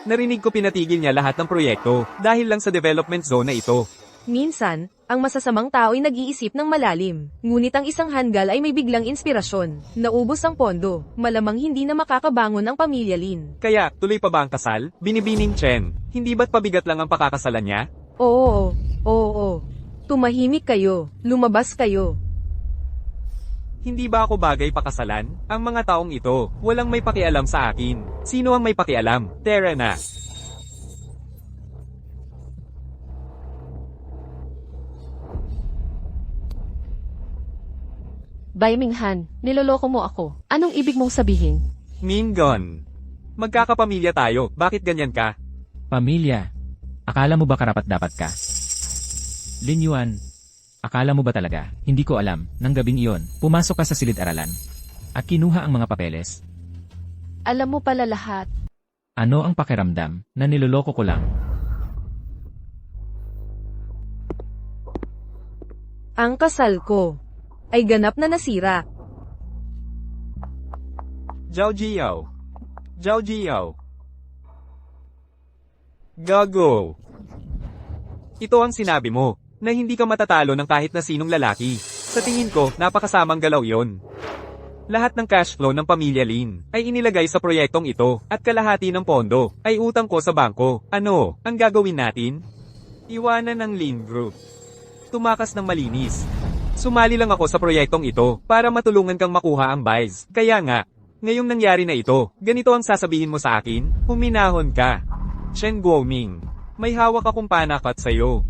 Narinig ko pinatigil niya lahat ng proyekto dahil lang sa development zone na ito. Minsan, ang masasamang tao ay nag-iisip ng malalim. Ngunit ang isang hanggal ay may biglang inspirasyon. Naubos ang pondo, malamang hindi na makakabangon ang pamilya Lin. Kaya, tuloy pa ba ang kasal? Binibining Chen, hindi ba't pabigat lang ang pakakasalan niya? Oo. Tumahimik kayo, lumabas kayo. Hindi ba ako bagay pakasalan? Ang mga taong ito, walang may pakialam sa akin. Sino ang may pakialam? Tara na. Bai Minghan, niloloko mo ako. Anong ibig mong sabihin? Mingon. Magkakapamilya tayo, bakit ganyan ka? Pamilya. Akala mo ba karapat-dapat ka? Lin Yuan, akala mo ba talaga? Hindi ko alam. Nang gabing iyon, pumasok ka sa silid-aralan. At kinuha ang mga papeles. Alam mo pala lahat. Ano ang pakiramdam na niloloko ko lang? Ang kasal ko ay ganap na nasira. Zhao Jiao. Zhao Jiao. Gago. Ito ang sinabi mo, na hindi ka matatalo ng kahit na sinong lalaki. Sa tingin ko, napakasamang galaw yon. Lahat ng cash flow ng pamilya Lin ay inilagay sa proyektong ito, at kalahati ng pondo ay utang ko sa bangko. Ano, ang gagawin natin? Iwanan ng Lin Group. Tumakas ng malinis. Sumali lang ako sa proyektong ito para matulungan kang makuha ang buys. Kaya nga, ngayong nangyari na ito, ganito ang sasabihin mo sa akin, huminahon ka. Shen Guoming, may hawak akong panakat sa'yo.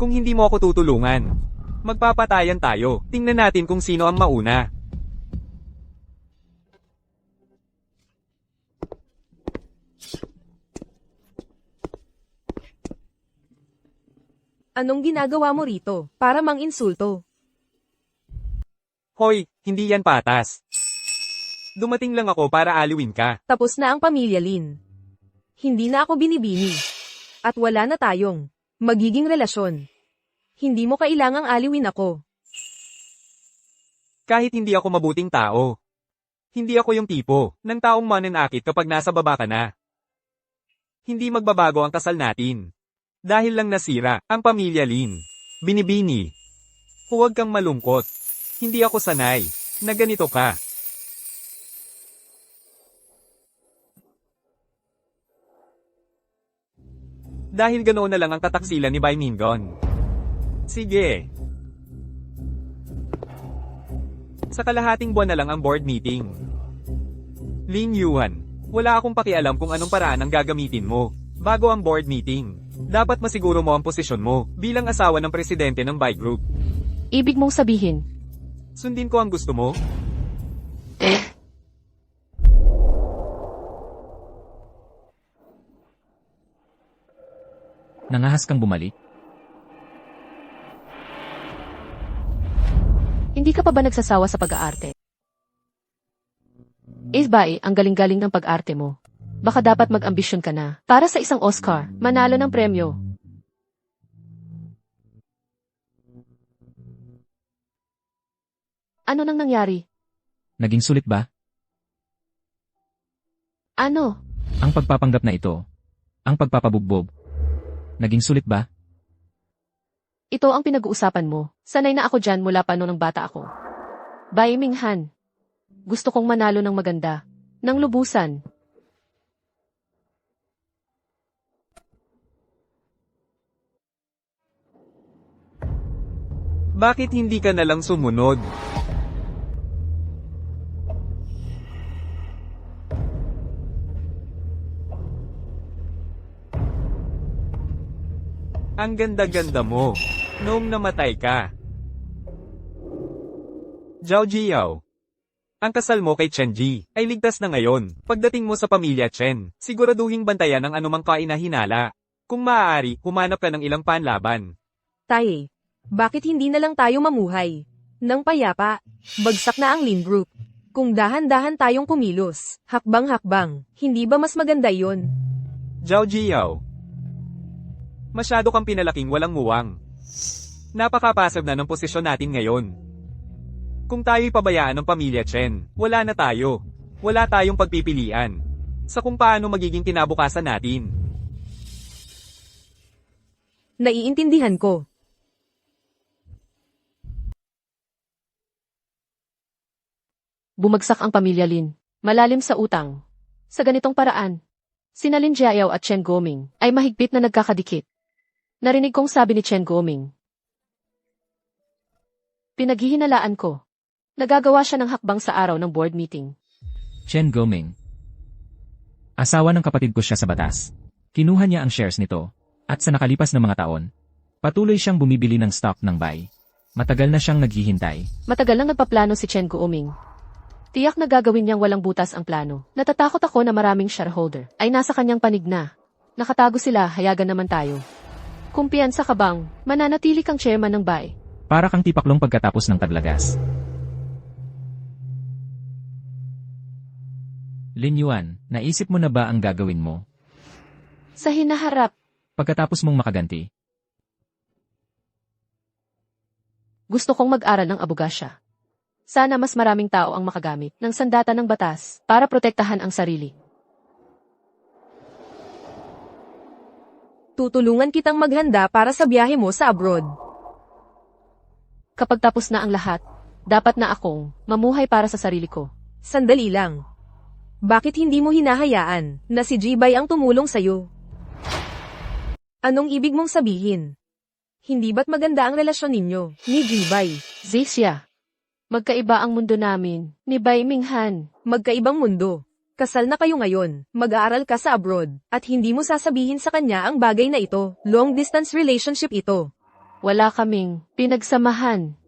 Kung hindi mo ako tutulungan, magpapatayan tayo. Tingnan natin kung sino ang mauna. Anong ginagawa mo rito? Para mang-insulto. Hoy, hindi yan patas. Dumating lang ako para aliwin ka. Tapos na ang pamilya Lin. Hindi na ako binibini. At wala na tayong magiging relasyon. Hindi mo kailangang aliwin ako. Kahit hindi ako mabuting tao. Hindi ako yung tipo ng taong mananakit kapag nasa baba ka na. Hindi magbabago ang kasal natin. Dahil lang nasira ang pamilya Lin. Binibini. Huwag kang malungkot. Hindi ako sanay na ganito ka. Dahil ganoon na lang ang tataksilan ni Bai Mingon. Sige. Sa kalahating buwan na lang ang board meeting. Lin Yuan, wala akong pakialam kung anong paraan ang gagamitin mo. Bago ang board meeting, dapat masiguro mo ang posisyon mo bilang asawa ng presidente ng Bai Group. Ibig mong sabihin, Sundin ko ang gusto mo? Nangahas kang bumalik? hindi ka pa ba nagsasawa sa pag-aarte? Bai, ang galing-galing ng pag-arte mo. Baka dapat mag-ambisyon ka na. Para sa isang Oscar, manalo ng premyo. Ano nang nangyari? Naging sulit ba? Ano? Ang pagpapanggap na ito. Ang pagpapabugbog. Naging sulit ba? Ito ang pinag-uusapan mo. Sanay na ako dyan mula pa noong bata ako. Bai Minghan. Gusto kong manalo ng maganda. Ng lubusan. Bakit hindi ka nalang sumunod? Ang ganda-ganda mo, noong namatay ka. Zhao Jiao. Ang kasal mo kay Chen Ji ay ligtas na ngayon. Pagdating mo sa pamilya Chen, siguraduhing bantayan ang anumang kainahinala. Kung maaari, humanap ka ng ilang panlaban. Tae, bakit hindi na lang tayo mamuhay? Nang payapa, bagsak na ang Lin Group. Kung dahan-dahan tayong kumilos, hakbang-hakbang, hindi ba mas maganda yon? Zhao Jiao. Masyado kang pinalaking walang muwang. Napakapasab na ng posisyon natin ngayon. Kung tayo'y pabayaan ng pamilya Chen, wala na tayo. Wala tayong pagpipilian. Sa kung paano magiging kinabukasan natin. Naiintindihan ko. Bumagsak ang pamilya Lin. Malalim sa utang. Sa ganitong paraan, sina Lin Jiayao at Chen Goming ay mahigpit na nagkakadikit. Narinig kong sabi ni Chen Goming. Pinaghihinalaan ko. Nagagawa siya ng hakbang sa araw ng board meeting. Chen Goming. Asawa ng kapatid ko siya sa batas. Kinuha niya ang shares nito. At sa nakalipas na mga taon, patuloy siyang bumibili ng stock ng buy. Matagal na siyang naghihintay. Matagal lang nagpaplano si Chen Goming. Tiyak na gagawin niyang walang butas ang plano. Natatakot ako na maraming shareholder ay nasa kanyang panig na. Nakatago sila, hayagan naman tayo. Kumpiyansa ka bang, mananatili kang chairman ng buy? Para kang tipaklong pagkatapos ng taglagas. Lin Yuan, naisip mo na ba ang gagawin mo? Sa hinaharap, Pagkatapos mong makaganti, gusto kong mag-aral ng abogasya. Sana mas maraming tao ang makagamit ng sandata ng batas para protektahan ang sarili. Tutulungan kitang maghanda para sa biyahe mo sa abroad. Kapag tapos na ang lahat, dapat na akong mamuhay para sa sarili ko. Sandali lang. Bakit hindi mo hinahayaan na si Jibay ang tumulong sa'yo? Anong ibig mong sabihin? Hindi ba't maganda ang relasyon ninyo ni Jibay? Zixia, magkaiba ang mundo namin ni Bai Minghan. Magkaibang mundo. Kasal na kayo ngayon, mag-aaral ka sa abroad, at hindi mo sasabihin sa kanya ang bagay na ito. Long-distance relationship ito. Wala kaming pinagsamahan.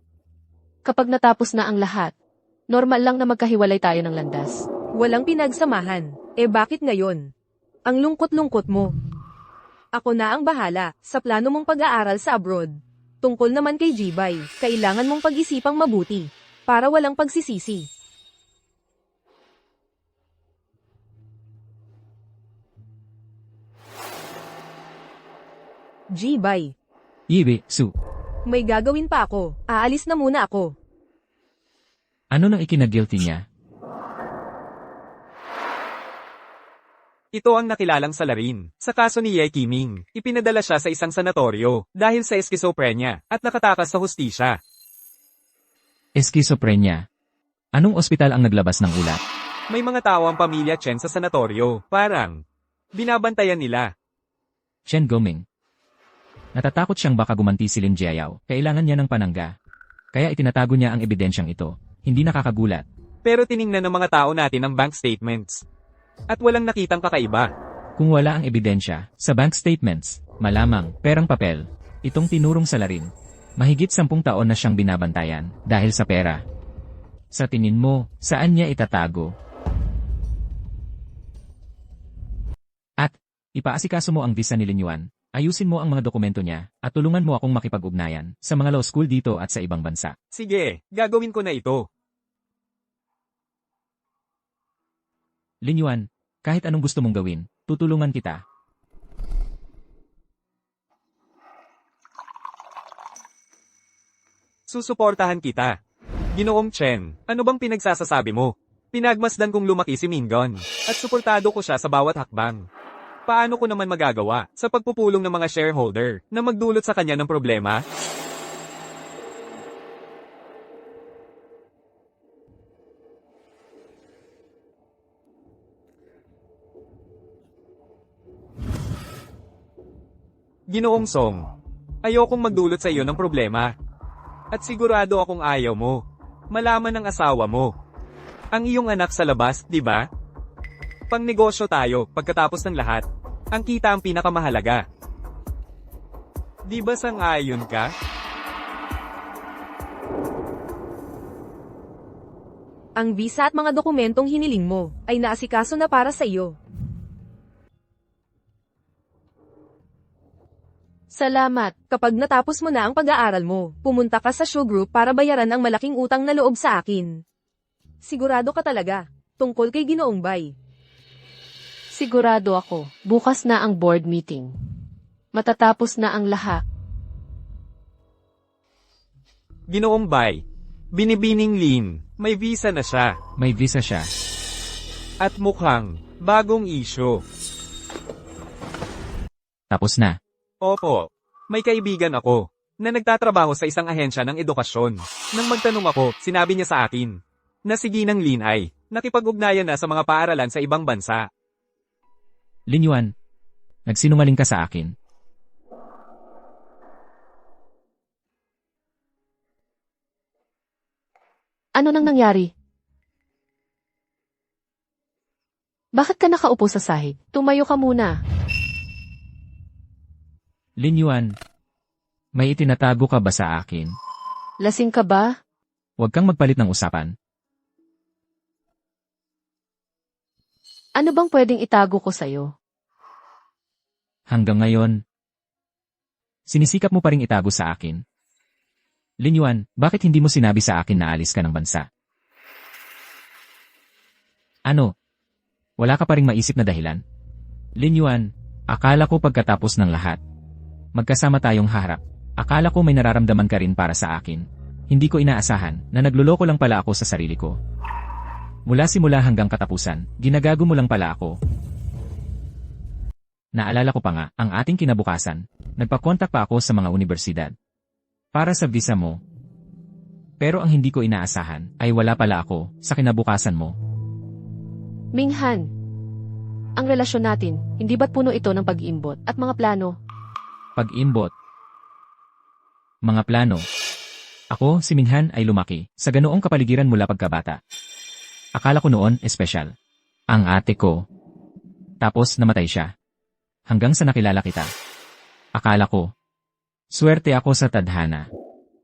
Kapag natapos na ang lahat, normal lang na magkahiwalay tayo ng landas. Walang pinagsamahan. Bakit ngayon? Ang lungkot-lungkot mo. Ako na ang bahala sa plano mong pag-aaral sa abroad. Tungkol naman kay Jibay, kailangan mong pag-isipang mabuti para walang pagsisisi. Jibay, Ibi, Su, may gagawin pa ako. Aalis na muna ako. ano nang ikinagilty niya? Ito ang nakilalang salarin. Sa kaso ni Ye Qiming, ipinadala siya sa isang sanatoryo dahil sa eskizophrenia at nakatakas sa hustisya. Eskizophrenia. Anong ospital ang naglabas ng ulat? May mga tao ang pamilya Chen sa sanatoryo. Parang binabantayan nila. Chen Goming. Natatakot siyang baka gumanti si Lin Jiayao. Kailangan niya ng panangga. Kaya itinatago niya ang ebidensyang ito. Hindi nakakagulat. Pero tiningnan ng mga tao natin ang bank statements. At walang nakitang kakaiba. Kung wala ang ebidensya, sa bank statements, malamang, perang papel, itong tinurong salarin. Mahigit 10 taon na siyang binabantayan, dahil sa pera. Sa tingin mo, saan niya itatago? At, ipaasikaso mo ang visa ni Lin Yuan, ayusin mo ang mga dokumento niya, at tulungan mo akong makipag-ugnayan, sa mga law school dito at sa ibang bansa. Sige, gagawin ko na ito. Lin Yuan, kahit anong gusto mong gawin, tutulungan kita. Susuportahan kita. Ginoong Chen, ano bang pinagsasasabi mo? Pinagmasdan kong lumaki si Mingon, at suportado ko siya sa bawat hakbang. Paano ko naman magagawa sa pagpupulong ng mga shareholder na magdulot sa kanya ng problema? Ginoong Song, ayokong magdulot sa iyo ng problema. At sigurado akong ayaw mo. Malaman ng asawa mo. Ang iyong anak sa labas, di ba? Pangnegosyo tayo pagkatapos ng lahat. Ang kita ang pinakamahalaga. Di ba sang-ayon ka? Ang visa at mga dokumentong hiniling mo ay naasikaso na para sa iyo. Salamat. Kapag natapos mo na ang pag-aaral mo, pumunta ka sa show group para bayaran ang malaking utang na loob sa akin. Sigurado ka talaga. Tungkol kay Ginoong Bay. Sigurado ako. Bukas na ang board meeting. Matatapos na ang lahat. Ginoong Bay, binibining Lin, may visa na siya. May visa siya. At mukhang, bagong isyo. Tapos na. Opo, may kaibigan ako, na nagtatrabaho sa isang ahensya ng edukasyon. Nang magtanong ako, sinabi niya sa akin, na si Ginang Lin ay, nakipag-ugnayan na sa mga paaralan sa ibang bansa. Lin Yuan, nagsinungaling ka sa akin. Ano nang nangyari? Bakit ka nakaupo sa sahig? Tumayo ka muna. Lin Yuan, may itinatago ka ba sa akin? Lasing ka ba? Huwag kang magpalit ng usapan. Ano bang pwedeng itago ko sa'yo? Hanggang ngayon, sinisikap mo pa ring itago sa akin. Lin Yuan, bakit hindi mo sinabi sa akin na alis ka ng bansa? Ano? Wala ka pa ring maisip na dahilan? Lin Yuan, akala ko pagkatapos ng lahat, magkasama tayong haharap. Akala ko may nararamdaman ka rin para sa akin. Hindi ko inaasahan na nagluloko lang pala ako sa sarili ko. Mula simula hanggang katapusan, ginagago mo lang pala ako. Naalala ko pa nga, ang ating kinabukasan, nagpakontak pa ako sa mga universidad. Para sa visa mo. Pero ang hindi ko inaasahan, ay wala pala ako, sa kinabukasan mo. Minghan, ang relasyon natin, hindi ba't puno ito ng pag-iimbot at mga plano? Pag-imbot. Mga plano. Ako, si Minghan ay lumaki, sa ganoong kapaligiran mula pagkabata. Akala ko noon, espesyal. Ang ate ko. Tapos namatay siya. Hanggang sa nakilala kita. Akala ko. Swerte ako sa tadhana.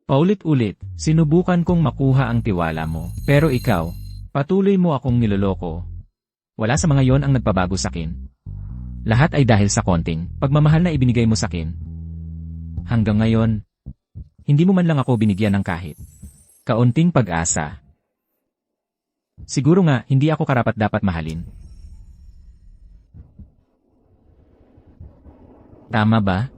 Paulit-ulit, sinubukan kong makuha ang tiwala mo. Pero ikaw, patuloy mo akong niloloko. Wala sa mga yon ang nagpabago sakin. Lahat ay dahil sa konting pagmamahal na ibinigay mo sakin. Hanggang ngayon, hindi mo man lang ako binigyan ng kahit kaunting pag-asa. Siguro nga, hindi ako karapat-dapat mahalin. Tama ba?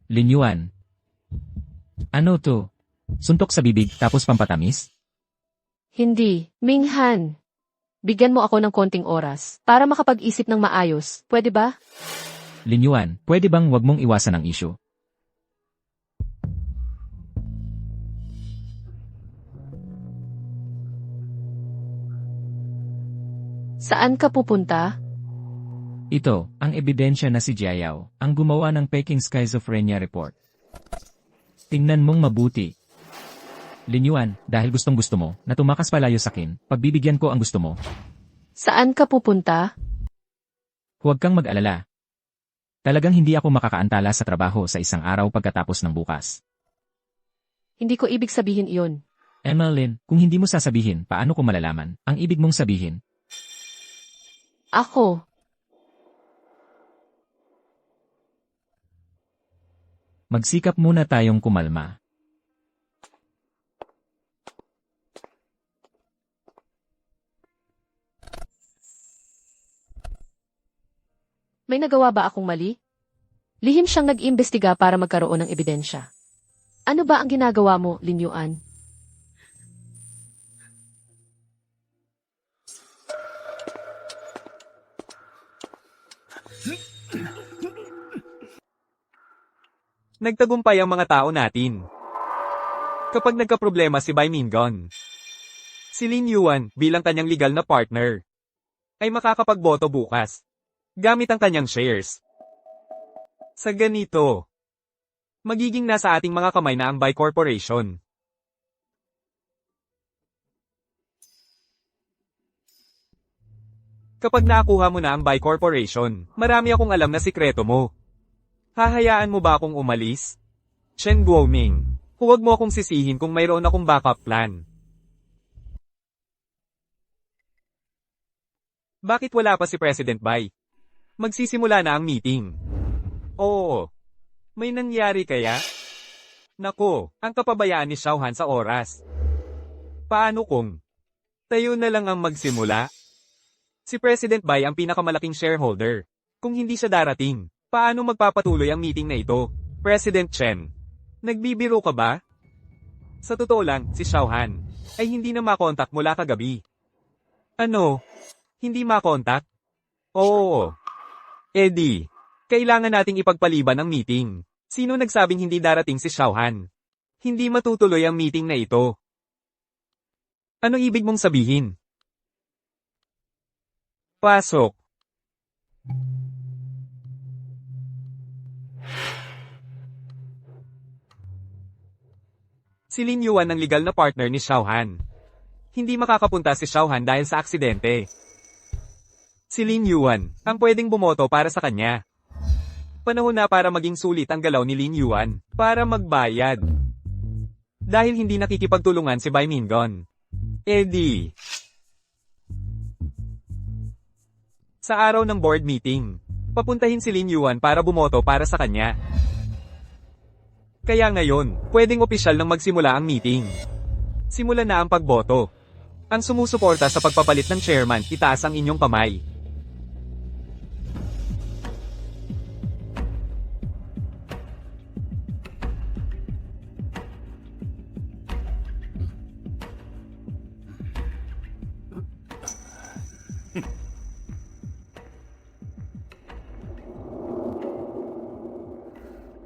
Lin Yuan. Ano to? Suntok sa bibig tapos pampatamis? Hindi, Minghan. Bigyan mo ako ng konting oras para makapag-isip ng maayos, pwede ba? Lin Yuan, pwede bang wag mong iwasan ang isyu? Saan ka pupunta? Ito, ang ebidensya na si Jiayao, ang gumawa ng Peking Schizophrenia Report. Tingnan mong mabuti. Lin Yuan, dahil gustong-gusto mo, na tumakas palayo sa akin, pagbibigyan ko ang gusto mo. Saan ka pupunta? Huwag kang mag-alala. Talagang hindi ako makakaantala sa trabaho sa isang araw pagkatapos ng bukas. Hindi ko ibig sabihin iyon. Emmeline, kung hindi mo sasabihin, paano ko malalaman ang ibig mong sabihin? Ako. Magsikap muna tayong kumalma. May nagawa ba akong mali? Lihim siyang nag-imbestiga para magkaroon ng ebidensya. Ano ba ang ginagawa mo, Lin Yuan? Nagtagumpay ang mga tao natin. Kapag nagkaproblema si Bai Mingon, si Lin Yuan bilang kanyang legal na partner, ay makakapagboto bukas, gamit ang kanyang shares. Sa ganito, magiging nasa ating mga kamay na ang Bai Corporation. Kapag nakuha mo na ang Bai Corporation, marami akong alam na sikreto mo. Hahayaan mo ba akong umalis? Chen Guoming, huwag mo akong sisihin kung mayroon akong backup plan. Bakit wala pa si President Bai? Magsisimula na ang meeting. Oo. May nangyari kaya? Nako, ang kapabayaan ni Xiaohan sa oras. Paano kung tayo na lang ang magsimula? Si President Bai ang pinakamalaking shareholder. Kung hindi siya darating, paano magpapatuloy ang meeting na ito? President Chen, nagbibiro ka ba? Sa totoo lang, si Xiaohan ay hindi na makontak mula kagabi. Ano? Hindi makontak? Oo. Eddie, kailangan nating ipagpaliban ang meeting. Sino nagsabing hindi darating si Xiaohan? Hindi matutuloy ang meeting na ito. Ano ibig mong sabihin? Pasok. Si Lin Yuan ang legal na partner ni Xiaohan. Hindi makakapunta si Xiaohan dahil sa aksidente. Si Lin Yuan ang pwedeng bumoto para sa kanya. Panahon na para maging sulit ang galaw ni Lin Yuan para magbayad. Dahil hindi nakikipagtulungan si Bai Mingon. Eddie. Sa araw ng board meeting, papuntahin si Lin Yuan para bumoto para sa kanya. Kaya ngayon, pwedeng opisyal nang magsimula ang meeting. Simula na ang pagboto. Ang sumusuporta sa pagpapalit ng chairman, itaas ang inyong kamay.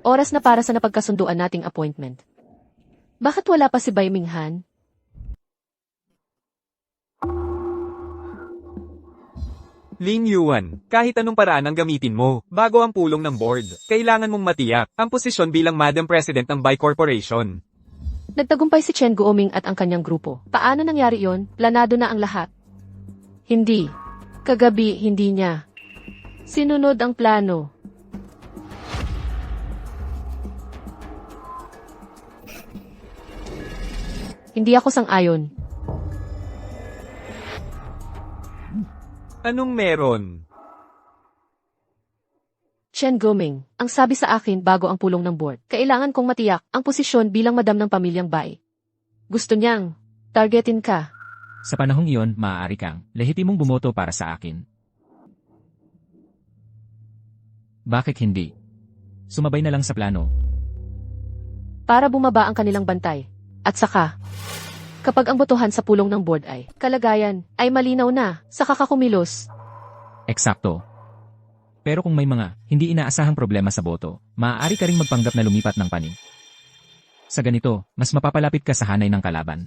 Oras na para sa napagkasunduan nating appointment. Bakit wala pa si Bai Minghan? Lin Yuan, kahit anong paraan ang gamitin mo, bago ang pulong ng board, kailangan mong matiyak ang posisyon bilang Madam President ng Bai Corporation. Nagtagumpay si Chen Guoming at ang kanyang grupo. Paano nangyari yon? Planado na ang lahat. Hindi. Kagabi, hindi niya. Sinunod ang plano. Hindi ako sang-ayon. Anong meron? Chen Guoming, ang sabi sa akin bago ang pulong ng board, kailangan kong matiyak ang posisyon bilang madam ng pamilyang Bai. Gusto niyang targetin ka. Sa panahong iyon, maaari kang lehitimong bumoto para sa akin. Bakit hindi? Sumabay na lang sa plano. Para bumaba ang kanilang bantay. At saka, kapag ang botohan sa pulong ng board ay kalagayan, ay malinaw na, saka ka kumilos. Eksakto. Pero kung may mga hindi inaasahang problema sa boto, maaari ka ring magpanggap na lumipat ng panig. Sa ganito, mas mapapalapit ka sa hanay ng kalaban.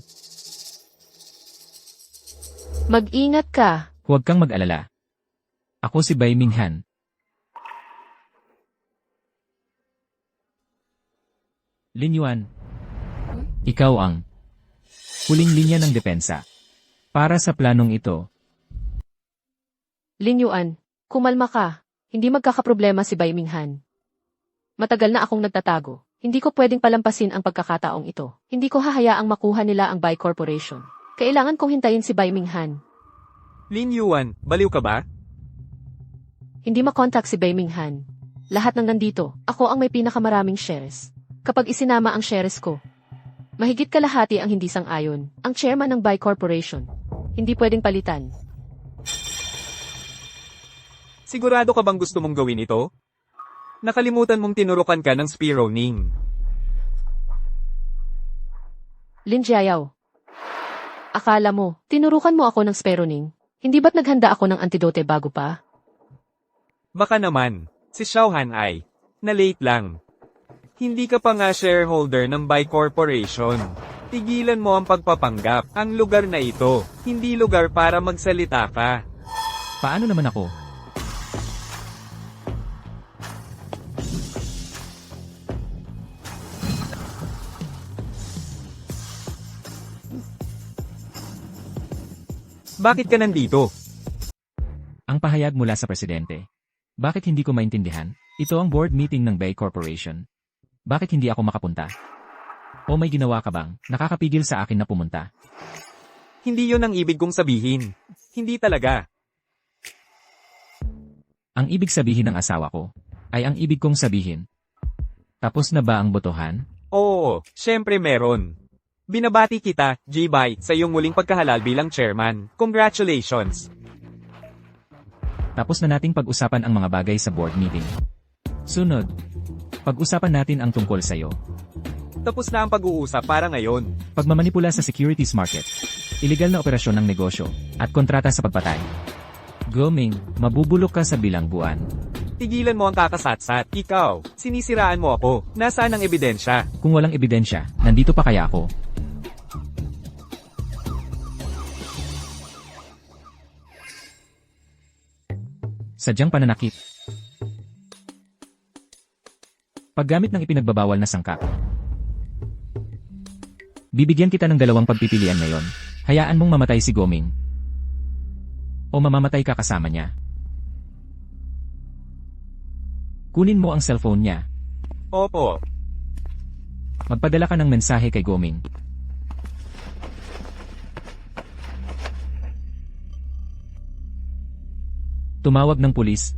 Mag-ingat ka. Huwag kang mag-alala. Ako si Bai Minghan. Lin Yuan, ikaw ang huling linya ng depensa. Para sa planong ito, Lin Yuan, kumalma ka. Hindi magkakaproblema si Bai Minghan. Matagal na akong nagtatago. Hindi ko pwedeng palampasin ang pagkakataong ito. Hindi ko hahayaang makuha nila ang Bai Corporation. Kailangan kong hintayin si Bai Minghan. Lin Yuan, baliw ka ba? Hindi makontak si Bai Minghan. Lahat ng nandito, ako ang may pinakamaraming shares. Kapag isinama ang shares ko, mahigit kalahati ang hindi sang-ayon. Ang chairman ng Bai Corporation. Hindi pwedeng palitan. Sigurado ka bang gusto mong gawin ito? Nakalimutan mong tinurukan ka ng Spiro Ning. Lin Jiayao. Akala mo, tinurukan mo ako ng speroning? Hindi ba't naghanda ako ng antidote bago pa? Baka naman, si Xiaohan ay na-late lang. Hindi ka pa nga shareholder ng Bai Corporation. Tigilan mo ang pagpapanggap. Ang lugar na ito, hindi lugar para magsalita ka. paano naman ako? Bakit ka nandito? Ang pahayag mula sa presidente. Bakit hindi ko maintindihan? Ito ang board meeting ng Bay Corporation. Bakit hindi ako makapunta? O may ginawa ka bang nakakapigil sa akin na pumunta? Hindi yon ang ibig kong sabihin. Hindi talaga. Ang ibig sabihin ng asawa ko ay ang ibig kong sabihin. Tapos na ba ang botohan? Oo, syempre meron. Binabati kita, G-Bay, sa iyong muling pagkahalal bilang chairman. Congratulations! Tapos na nating pag-usapan ang mga bagay sa board meeting. Sunod, pag-usapan natin ang tungkol sa iyo. Tapos na ang pag-uusap para ngayon. Pagmamanipula sa securities market, iligal na operasyon ng negosyo, at kontrata sa pagpatay. Goming, mabubulok ka sa bilangguan. Tigilan mo ang kakasatsat. Ikaw, sinisiraan mo ako. Nasaan ang ebidensya? Kung walang ebidensya, nandito pa kaya ako? Sadyang pananakit. Paggamit ng ipinagbabawal na sangkap. Bibigyan kita ng dalawang pagpipilian ngayon. Hayaan mong mamatay si Goming. O mamamatay ka kasama niya. Kunin mo ang cellphone niya. Opo. Magpadala ka ng mensahe kay Goming. Tumawag ng pulis.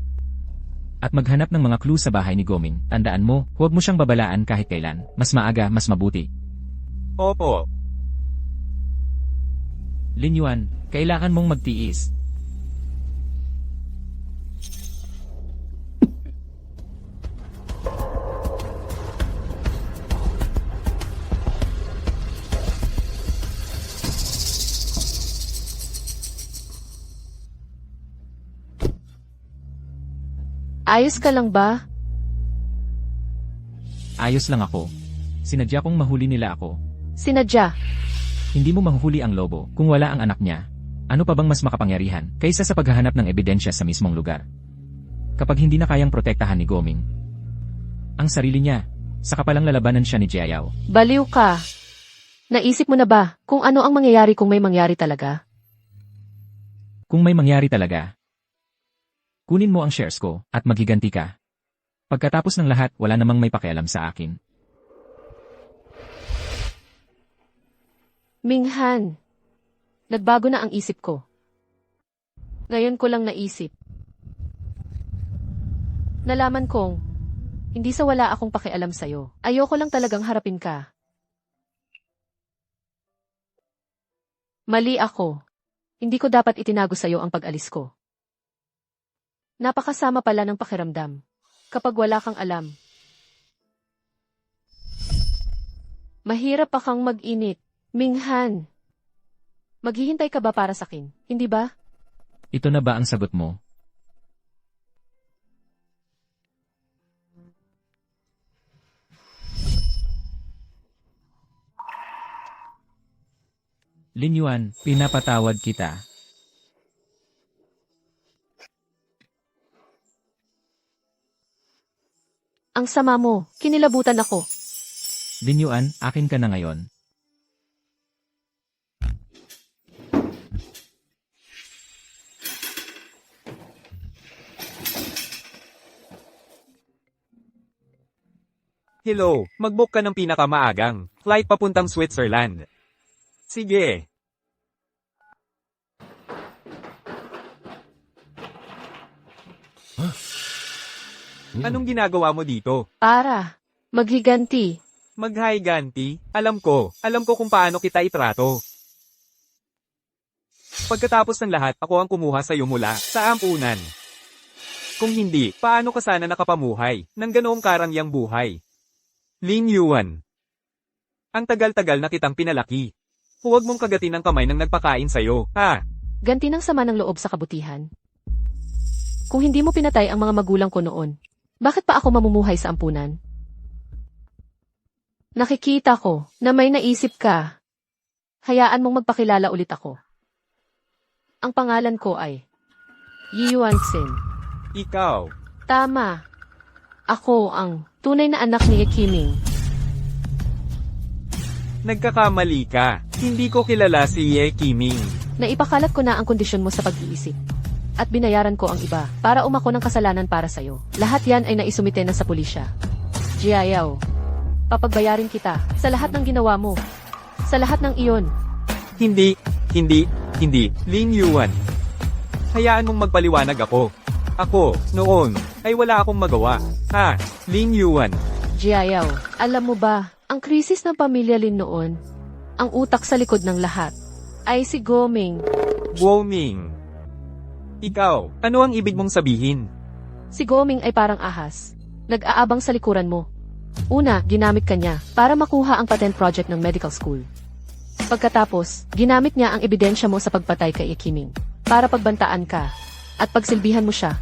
At maghanap ng mga clue sa bahay ni Goming. Tandaan mo, huwag mo siyang babalaan kahit kailan. Mas maaga, mas mabuti. Opo. Lin Yuan, kailangan mong magtiis. Ayos ka lang ba? Ayos lang ako. Sinadya kong mahuli nila ako. Sinadya. Hindi mo mahuhuli ang lobo kung wala ang anak niya. Ano pa bang mas makapangyarihan kaysa sa paghahanap ng ebidensya sa mismong lugar? Kapag hindi na kayang protektahan ni Goming ang sarili niya, saka palang lalabanan siya ni Jiayao. Baliw ka. Naisip mo na ba kung ano ang mangyayari kung may mangyari talaga? Kung may mangyari talaga, kunin mo ang shares ko at maghiganti ka. Pagkatapos ng lahat, wala namang may pakialam sa akin. Minghan, nagbago na ang isip ko. Ngayon ko lang naisip. Nalaman kong, hindi sa wala akong pakialam sa'yo. Ayoko lang talagang harapin ka. Mali ako. Hindi ko dapat itinago sa'yo ang pag-alis ko. Napakasama pala ng pakiramdam. Kapag wala kang alam. Mahirap pa kang mag-init. Minghan. Maghihintay ka ba para sa akin? Hindi ba? Ito na ba ang sagot mo? Lin Yuan, pinapatawad kita. Ang sama mo, kinilabutan ako. Lin Yuan, akin ka na ngayon. Hello, mag-book ka ng pinakamaagang flight papuntang Switzerland. Sige. Anong ginagawa mo dito? Para. Maghiganti. Mag-higanti? Alam ko kung paano kita itrato. Pagkatapos ng lahat, ako ang kumuha sa iyo mula sa ampunan. Kung hindi, paano ka sana nakapamuhay ng ganoong karangyang buhay? Lin Yuan. Ang tagal-tagal na kitang pinalaki. Huwag mong kagatin ang kamay ng nagpakain sa'yo, ha? Ganti ng sama ng loob sa kabutihan. Kung hindi mo pinatay ang mga magulang ko noon, bakit pa ako mamumuhay sa ampunan? Nakikita ko na may naisip ka. Hayaan mong magpakilala ulit ako. Ang pangalan ko ay Yi Yuanxin. Ikaw. Tama. Ako ang tunay na anak ni Ekiming. Nagkakamali ka. Hindi ko kilala si Ye Kiming. Naipakalat ko na ang kondisyon mo sa pag-iisip. At binayaran ko ang iba para umako ng kasalanan para sa'yo. Lahat yan ay naisumite na sa pulisya. Jiayaw, papagbayarin kita sa lahat ng ginawa mo. Sa lahat ng iyon. Hindi, Lin Yuan. Hayaan mong magpaliwanag ako. Ako, noon, ay wala akong magawa. Ha, Lin Yuan. Jiayaw, alam mo ba, ang krisis ng pamilya Lin noon, ang utak sa likod ng lahat, ay si Goming. Guoming. Ikaw, ano ang ibig mong sabihin? Si Goming ay parang ahas. Nag-aabang sa likuran mo. Una, ginamit ka niya para makuha ang patent project ng medical school. Pagkatapos, ginamit niya ang ebidensya mo sa pagpatay kay Ikiming para pagbantaan ka at pagsilbihan mo siya.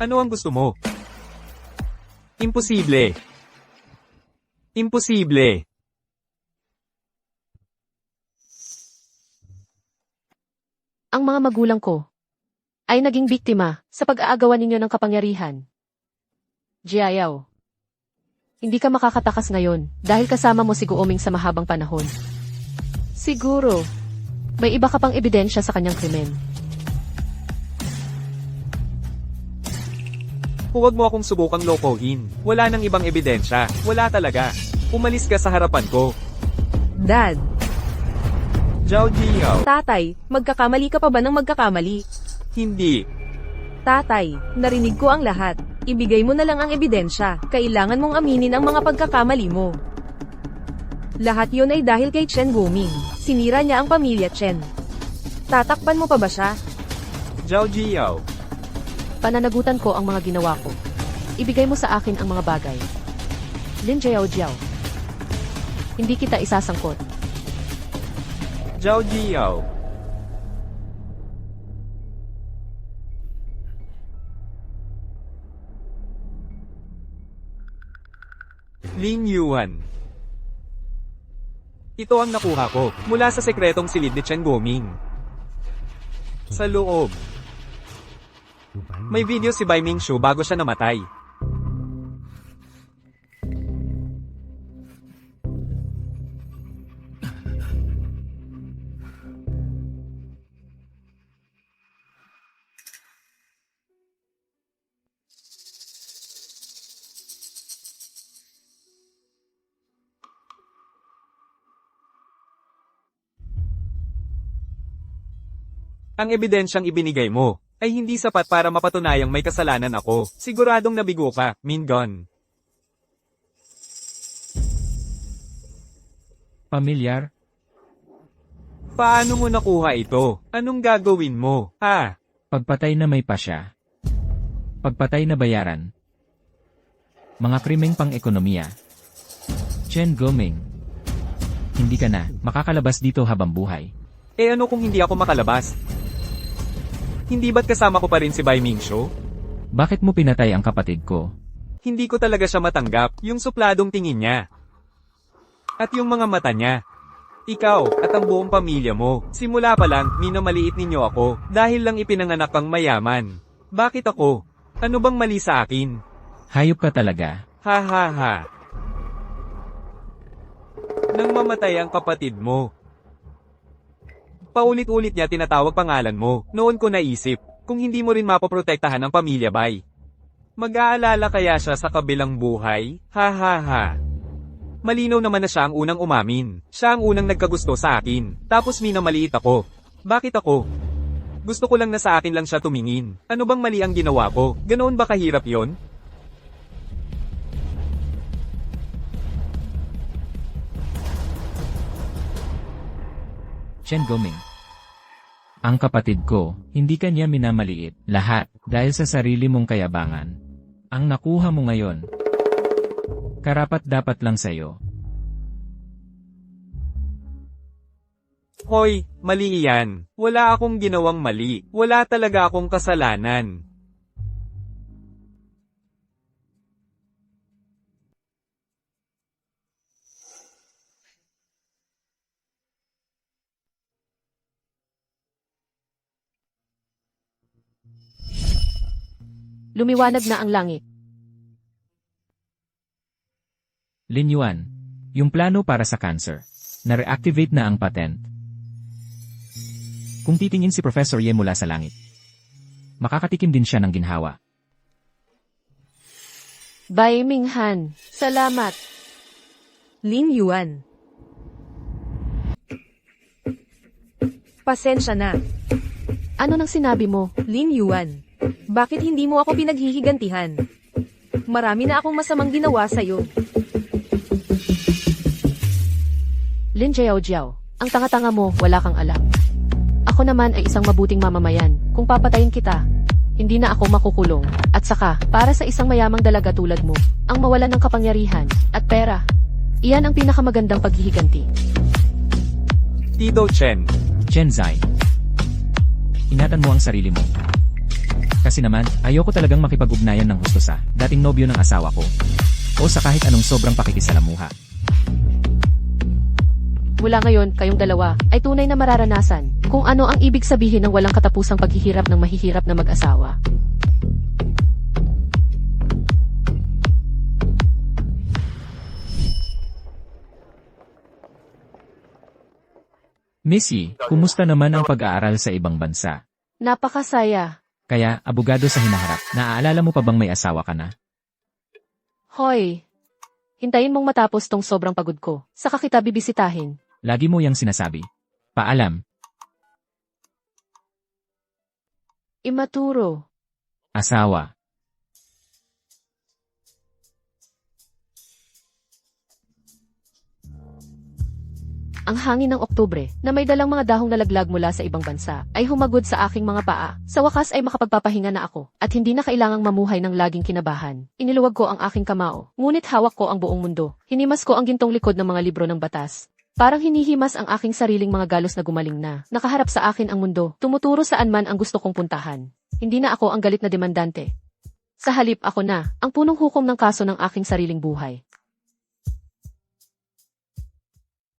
Ano ang gusto mo? Imposible. Imposible. Ang mga magulang ko ay naging biktima sa pag-aagawan ninyo ng kapangyarihan. Jiayaw, hindi ka makakatakas ngayon dahil kasama mo si Guoming sa mahabang panahon. Siguro, may iba ka pang ebidensya sa kanyang krimen. Huwag mo akong subukang lokohin. Wala nang ibang ebidensya. Wala talaga. Umalis ka sa harapan ko. Dad, Zhao Jiao. tatay, magkakamali ka pa ba ng magkakamali? Hindi. Tatay, narinig ko ang lahat. Ibigay mo na lang ang ebidensya. Kailangan mong aminin ang mga pagkakamali mo. Lahat yun ay dahil kay Chen Goming. Sinira niya ang pamilya Chen. Tatakpan mo pa ba siya? Zhao Jiao. Pananagutan ko ang mga ginawa ko. Ibigay mo sa akin ang mga bagay. Lin Jiao Jiao. Hindi kita isasangkot. Zhao Jiao. Lin Yuan. Ito ang nakuha ko mula sa sekretong silid ni Chen Goming. Sa loob. May video si Bai Mingshu bago siya namatay. Ang ebidensyang ibinigay mo ay hindi sapat para mapatunayang may kasalanan ako. Siguradong nabigo ka, Mingon. Pamilyar? Paano mo nakuha ito? Anong gagawin mo? Ha? Pagpatay na may pasya. Pagpatay na bayaran. Mga krimeng pang-ekonomiya. Chen Goming. Hindi ka na makakalabas dito habang buhay. Eh ano kung hindi ako makalabas? Hindi ba't kasama ko pa rin si Bai Mingshu? Bakit mo pinatay ang kapatid ko? Hindi ko talaga siya matanggap, yung supladong tingin niya. At yung mga mata niya. Ikaw, at ang buong pamilya mo. Simula pa lang, minamaliit ninyo ako, dahil lang ipinanganak kang mayaman. Bakit ako? Ano bang mali sa akin? Hayop ka talaga. Ha ha ha. Nang mamatay ang kapatid mo. Paulit-ulit niya tinatawag pangalan mo. Noon ko naisip, kung hindi mo rin mapoprotektahan ang pamilya Bai. Mag-aalala kaya siya sa kabilang buhay? Ha ha ha. Malinaw naman na siya ang unang umamin. Siya ang unang nagkagusto sa akin. Tapos minamaliit ako. Bakit ako? Gusto ko lang na sa akin lang siya tumingin. Ano bang mali ang ginawa ko? Ganoon ba kahirap yon? Chen Goming. Ang kapatid ko, hindi ka niya minamaliit. Lahat, dahil sa sarili mong kayabangan. Ang nakuha mo ngayon. Karapat-dapat lang sa'yo. Hoy, mali iyan. Wala akong ginawang mali. Wala talaga akong kasalanan. Lumiwanag na ang langit. Lin Yuan. Yung plano para sa cancer. Na-reactivate na ang patent. Kung titingin si Professor Ye mula sa langit, makakatikim din siya ng ginhawa. Bai Minghan, salamat. Lin Yuan. Pasensya na, Ano nang sinabi mo? Lin Yuan. Bakit hindi mo ako pinaghihigantihan? Marami na akong masamang ginawa sa'yo. Lin Jiao, ang tanga-tanga mo, wala kang alam. Ako naman ay isang mabuting mamamayan. Kung papatayin kita, hindi na ako makukulong. At saka, para sa isang mayamang dalaga tulad mo, ang mawalan ng kapangyarihan at pera, iyan ang pinakamagandang paghihiganti. Tito Chen, Chen Zai, ingatan mo ang sarili mo. Kasi naman, ayoko talagang makipag-ugnayan ng husto sa dating nobyo ng asawa ko. O sa kahit anong sobrang pakikisalamuha. Mula ngayon, kayong dalawa ay tunay na mararanasan kung ano ang ibig sabihin ng walang katapusang paghihirap ng mahihirap na mag-asawa. Missy, kumusta naman ang pag-aaral sa ibang bansa? Napakasaya. Kaya, abogado sa hinaharap, naaalala mo pa bang may asawa ka na? Hoy, hintayin mong matapos tong sobrang pagod ko. Saka kita bibisitahin. Lagi mo yang sinasabi. Paalam, Imaturo. asawa. Ang hangin ng Oktubre, na may dalang mga dahong nalaglag mula sa ibang bansa, ay humagod sa aking mga paa. Sa wakas ay makapagpapahinga na ako, at hindi na kailangang mamuhay ng laging kinabahan. Iniluwag ko ang aking kamao, ngunit hawak ko ang buong mundo. Hinimas ko ang gintong likod ng mga libro ng batas. Parang hinihimas ang aking sariling mga galos na gumaling na. Nakaharap sa akin ang mundo, tumuturo saan man ang gusto kong puntahan. Hindi na ako ang galit na demandante. Sa halip ako na, ang punong hukom ng kaso ng aking sariling buhay.